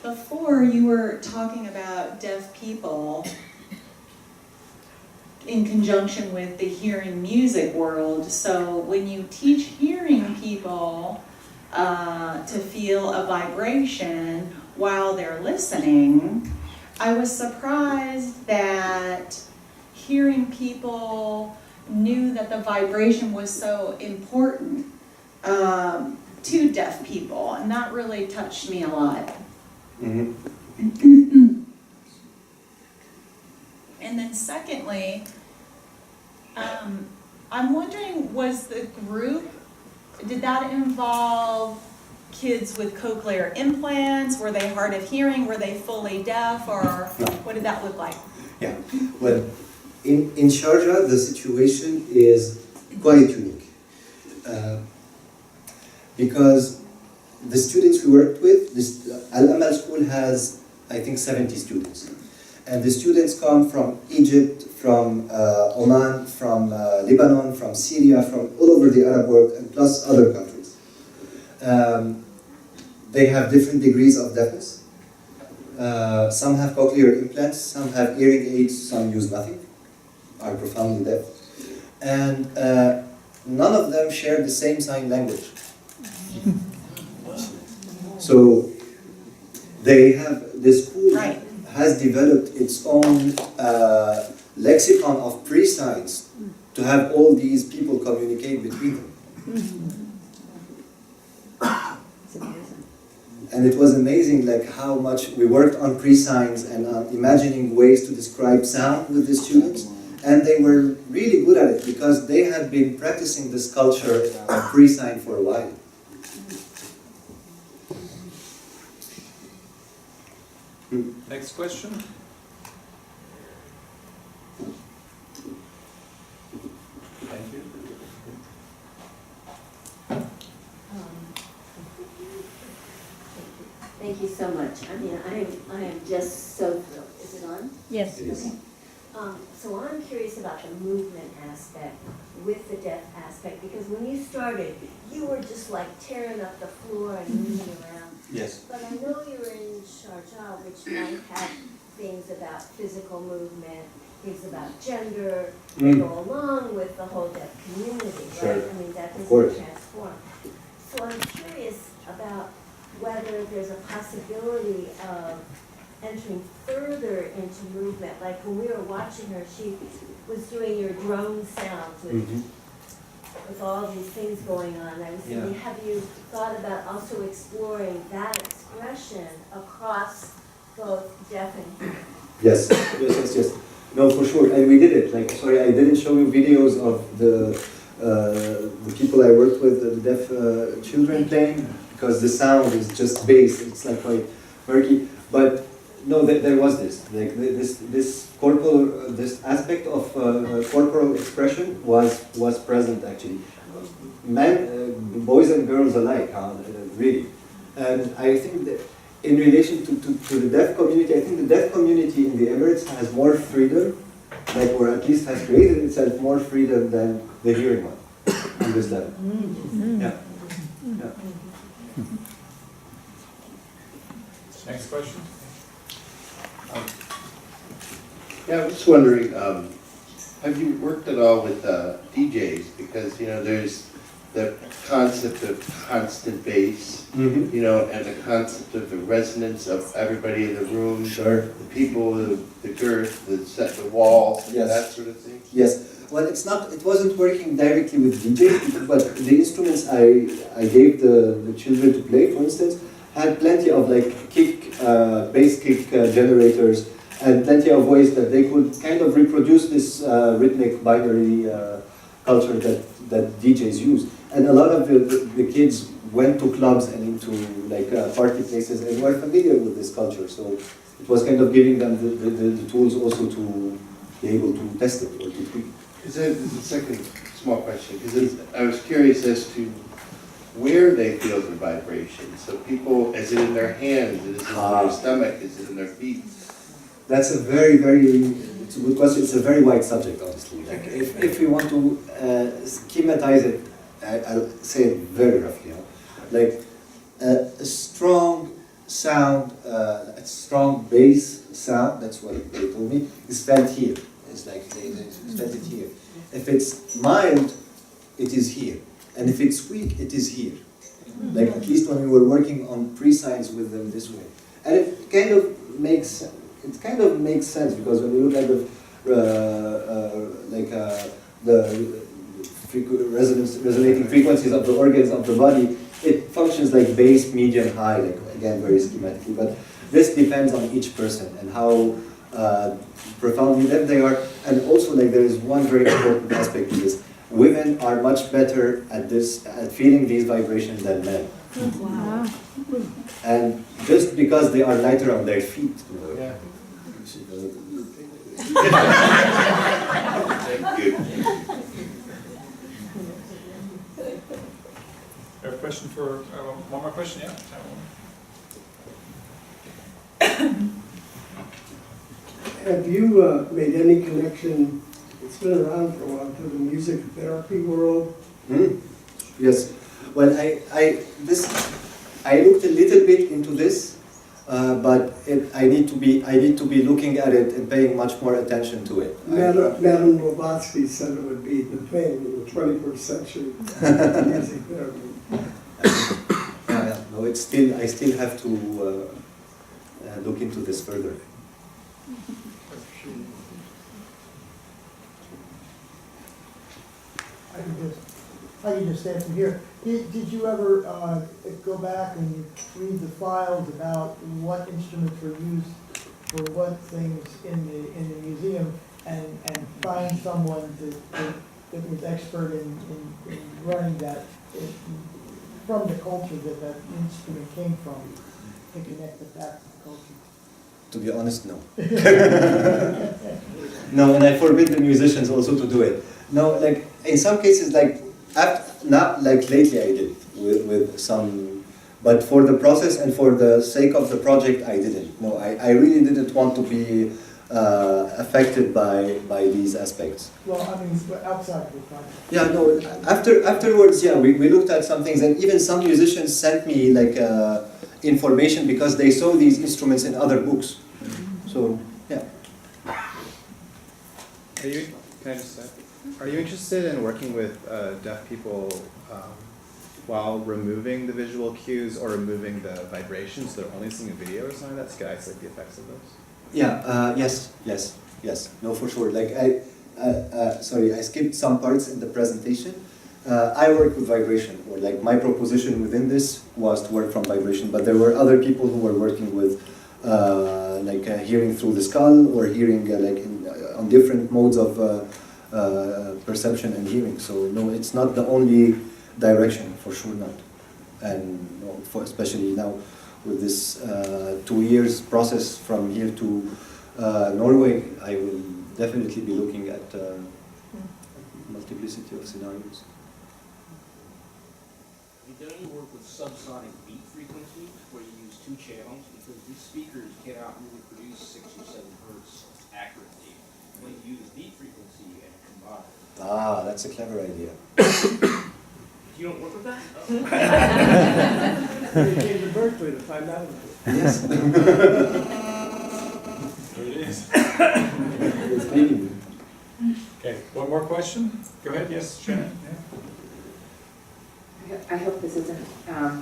Before you were talking about deaf people in conjunction with the hearing music world. So when you teach hearing people to feel a vibration while they're listening, I was surprised that hearing people knew that the vibration was so important to deaf people, and that really touched me a lot. Mm-hmm. And then secondly, I'm wondering, was the group, did that involve kids with cochlear implants? Were they hard of hearing? Were they fully deaf? Or what did that look like? Yeah, well, in Sharjah, the situation is quite unique. Because the students we worked with, Al-Amal School has, I think, 70 students. And the students come from Egypt, from Oman, from Lebanon, from Syria, from all over the Arab world, and plus other countries. They have different degrees of deafness. Some have cochlear implants, some have hearing aids, some use nothing, are profoundly deaf. And none of them share the same sign language. So they have, the school Right. has developed its own lexicon of pre-signs to have all these people communicate between them. And it was amazing, like how much we worked on pre-signs and imagining ways to describe sound with the students. And they were really good at it because they had been practicing this culture of pre-sign for a while. Next question. Thank you. Thank you so much. I mean, I am just so thrilled. Is it on? Yes. It is. Okay. So I'm curious about the movement aspect with the deaf aspect, because when you started, you were just like tearing up the floor and moving around. Yes. But I know you're in Sharjah, which might have things about physical movement, things about gender, that go along with the whole deaf community, right? Sure. I mean, that Of is course. transformed. So I'm curious about whether there's a possibility of entering further into movement. Like when we were watching her, she was doing your drone sounds with all these things going on. I was thinking, have you thought about also exploring that expression across both deaf and hearing? Yes, yes. No, for sure, and we did it. Like, sorry, I didn't show you videos of the people I worked with, the deaf children playing, because the sound is just bass. It's like quite murky. But no, there was this, like this corporal, this aspect of corporal expression was present actually. Boys and girls alike, really. And I think that in relation to the deaf community, I think the deaf community in the Emirates has more freedom, like, or at least has created itself more freedom than the hearing one on this level. Yeah. Next question. Yeah, I was just wondering, have you worked at all with DJs? Because, you know, there's the concept of constant bass, you know, and the concept of the resonance of everybody in the room, Sure. the people, the girth, the wall, Yes. that sort of thing. Yes. Well, it wasn't working directly with DJs, but the instruments I gave the children to play, for instance, had plenty of like bass kick generators, and plenty of ways that they could kind of reproduce this rhythmic binary culture that DJs use. And a lot of the kids went to clubs and into like party places and were familiar with this culture. So it was kind of giving them the tools also to be able to test it or to tweak. There's a second small question, because I was curious as to where they feel the vibration. So people, is it in their hands? Is it in their stomach? Is it in their feet? That's a it's a good question. It's a very wide subject, honestly. Like if we want to schematize it, I'll say it very roughly. Like a strong sound, a strong bass sound. That's what they told me. Is felt here. It's like they felt it here. If it's mild, it is here, and if it's weak, it is here. Like at least when we were working on pre-signs with them this way, and it kind of makes sense because when you look at the resonating frequencies of the organs of the body, it functions like bass, medium, high, like again very schematically. But this depends on each person and how profoundly deaf they are. And also, like, there is one very important aspect to this: women are much better at feeling these vibrations than men. Wow. And just because they are lighter on their feet. Yeah. Thank you. A question for one more question? Yeah. Have you made any connection, it's been around for a while, to the music therapy world? Yes. Well, I looked a little bit into this, but I need to be looking at it and paying much more attention to it. Madame Blavatsky said it would be the thing in the 21st century, music therapy. No, I still have to look into this further. I can just stand from here. Did you ever go back and read the files about what instruments were used for what things in the museum, and find someone that was expert in running that from the culture that instrument came from, to connect it back to the culture? To be honest, no. No, and I forbid the musicians also to do it. No, like in some cases, like not like lately I did with some, but for the process and for the sake of the project, I didn't. No, I really didn't want to be affected by these aspects. Well, I mean, outside of the project. Yeah, no. Afterwards, yeah, we looked at some things, and even some musicians sent me like information because they saw these instruments in other books. So yeah. Can I just say, are you interested in working with deaf people while removing the visual cues or removing the vibrations, so they're only seeing a video or something like that, so you can isolate the effects of those? Yeah, yes. No, for sure. Like sorry, I skipped some parts in the presentation. I work with vibration, or like my proposition within this was to work from vibration, but there were other people who were working with hearing through the skull, or hearing on different modes of perception and hearing. So no, it's not the only direction, for sure not. And no, especially now with this 2 years process from here to Norway, I will definitely be looking at multiplicity of scenarios. Have you done any work with subsonic beat frequencies where you use 2 channels? Because these speakers cannot really produce 6 or 7 hertz accurately. When you use beat frequency and combine. Ah, that's a clever idea. You don't work with that? You came to Berkeley to find out about it. Yes. There it is. It's maybe. Okay, one more question? Go ahead, yes, Shannon? I hope this isn't, I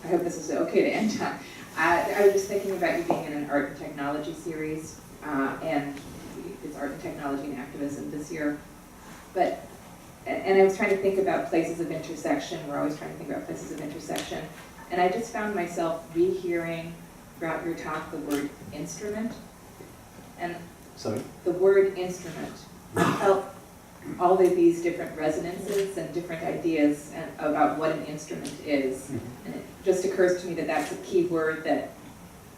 hope this is okay to end on. I was just thinking about you being in an art and technology series, and it's art and technology and activism this year. And I was trying to think about places of intersection. We're always trying to think about places of intersection. And I just found myself rehearing throughout your talk the word instrument. And Sorry? the word instrument felt all of these different resonances and different ideas about what an instrument is. And it just occurs to me that that's a key word that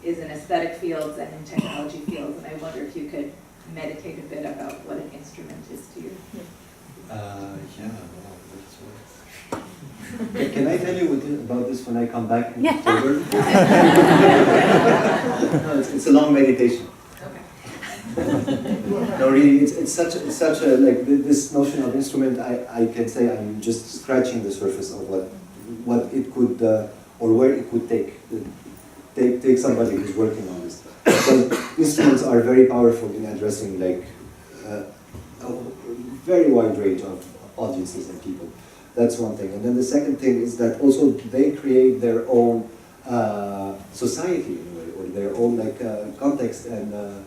is in aesthetic fields and in technology fields. And I wonder if you could meditate a bit about what an instrument is to you. Yeah, wow, that's right. Can I tell you about this when I come back in October? No, it's a long meditation. No, really, it's such a like this notion of instrument. I can say I'm just scratching the surface of what it could or where it could take somebody who's working on this. Because instruments are very powerful in addressing like a very wide range of audiences and people. That's one thing. And then the second thing is that also they create their own society in a way, or their own like context and their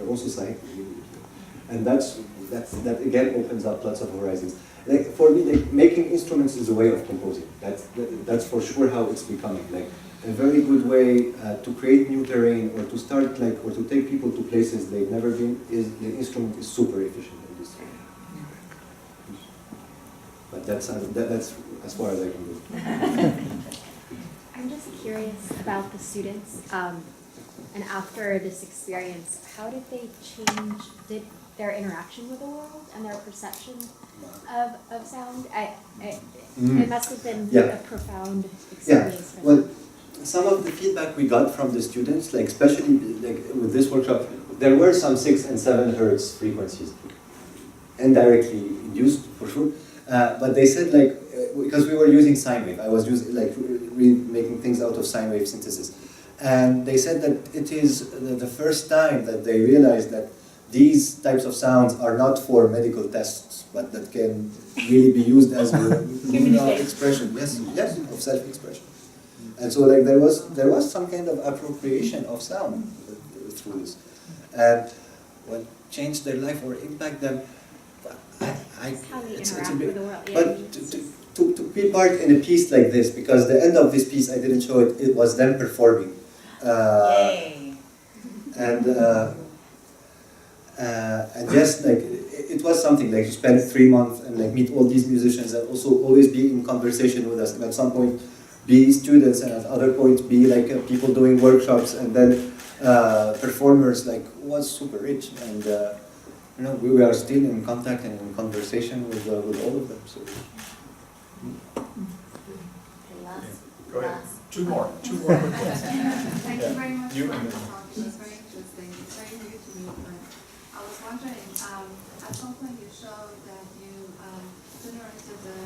own society. And that again opens up lots of horizons. Like for me, like, making instruments is a way of composing. That's for sure how it's becoming. Like a very good way to create new terrain, or to start like, or to take people to places they've never been. Is the instrument is super efficient in this. But that's as far as I can do. I'm just curious about the students, and after this experience, how did they change? Did their interaction with the world and their perception of sound? It must have been a profound experience for them. Well, some of the feedback we got from the students, like especially like with this workshop, there were some 6 and 7 hertz frequencies, indirectly induced for sure. But they said like because we were using sine wave, I was using like making things out of sine wave synthesis, and they said that it is the first time that they realized that these types of sounds are not for medical tests, but that can really be used as a expression, yes, of self-expression. And so like there was some kind of appropriation of sound through this, and what changed their life or impact them. How we interact with the world. But to be part in a piece like this, because the end of this piece I didn't show it. It was them performing. Yay! And just like it was something like you spend 3 months and like meet all these musicians and also always be in conversation with us, and at some point be students, and at other points be like people doing workshops, and then performers. Like was super rich, and we are still in contact and in conversation with all of them. So. Go ahead. Two more quick ones. Thank you very much You for and the then- talk. It was very interesting. It's very new to me, but I was wondering, at some point you showed that you generated the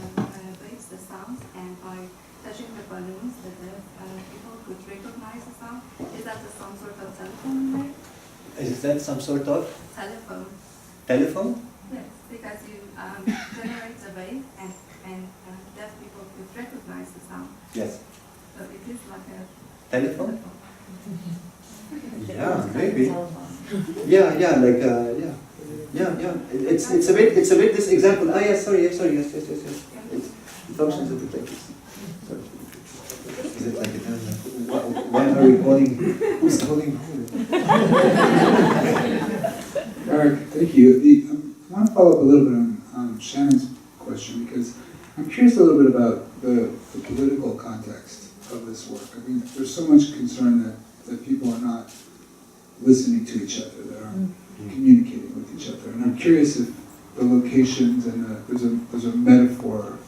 waves, the sounds, and by touching the balloons, the deaf people could recognize the sound. Is that some sort of telephone wave? Is that some sort of Telephone. telephone? Yes. because you generate the wave and deaf people could recognize the sound. Yes. So it is like a Telephone? Yeah, maybe. Yeah, like yeah. It's a bit this example. Ah, yes, sorry, yes. It functions a bit like this. Sorry. Is it like a why are we calling? Who's calling who? Tarek, thank you. I want to follow up a little bit on Shannon's question because I'm curious a little bit about the political context of this work. I mean, there's so much concern that people are not listening to each other, that aren't communicating with each other. And I'm curious if the locations and there's a metaphor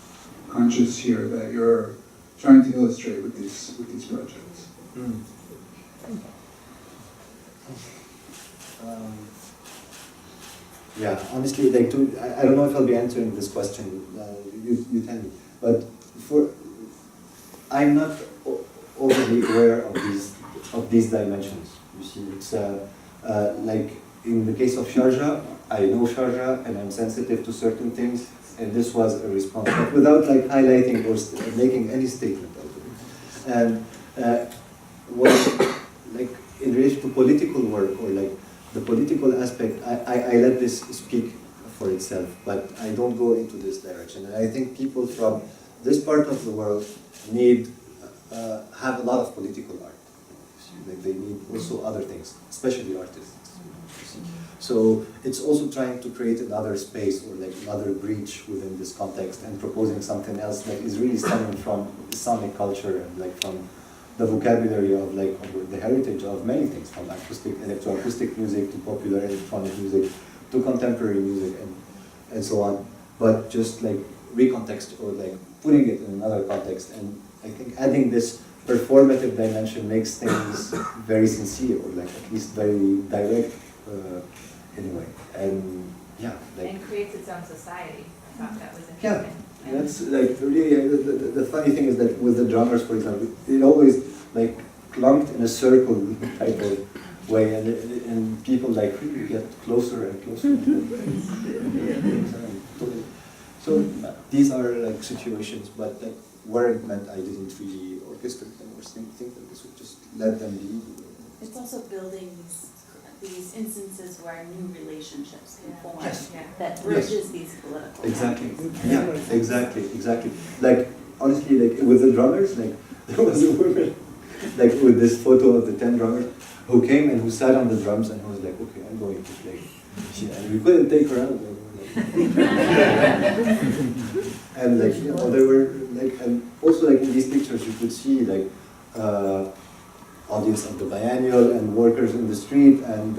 conscious here that you're trying to illustrate with these projects. Yeah, honestly, like I don't know if I'll be answering this question. You tell me, but I'm not overly aware of these dimensions. You see, it's like in the case of Sharjah, I know Sharjah and I'm sensitive to certain things, and this was a response, but without like highlighting or making any statement out of it. And like in relation to political work or like the political aspect, I let this speak for itself, but I don't go into this direction. And I think people from this part of the world have a lot of political art. Like they need also other things, especially artists. So it's also trying to create another space or like another breach within this context and proposing something else that is really stemming from Islamic culture and like from the vocabulary of like the heritage of many things, from acoustic, electroacoustic music to popular electronic music to contemporary music and so on. But just like recontext or like putting it in another context. And I think adding this performative dimension makes things very sincere or like at least very direct in a way. And yeah, like and creates its own society. I thought that was yeah. interesting. That's like really the funny thing is that with the drummers, for example, it always like clunked in a circle type of way, and people like really get closer and closer. So these are like situations, but like weren't meant I didn't really orchestrate them or think that this would just let them be. It's also building these instances where new relationships can form that bridges these political boundaries. Yeah, exactly. Like honestly, like with the drummers, like there was a woman, like with this photo of the 10 drummers, who came and who sat on the drums and was like, okay, I'm going to play. And we couldn't take her out. And like, you know, there were like, and also like in these pictures you could see like audience of the biennial and workers in the street and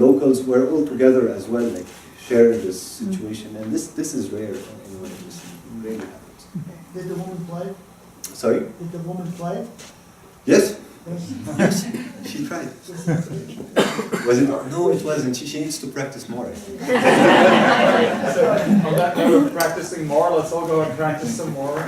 locals were all together as well, like sharing this situation. And this is rare in a way. This rarely happens. Did the woman play? Sorry? Did the woman play? Yes. Yes, she tried. Was it? No, it wasn't. She needs to practice more. So on that note of practicing more, let's all go and practice some more.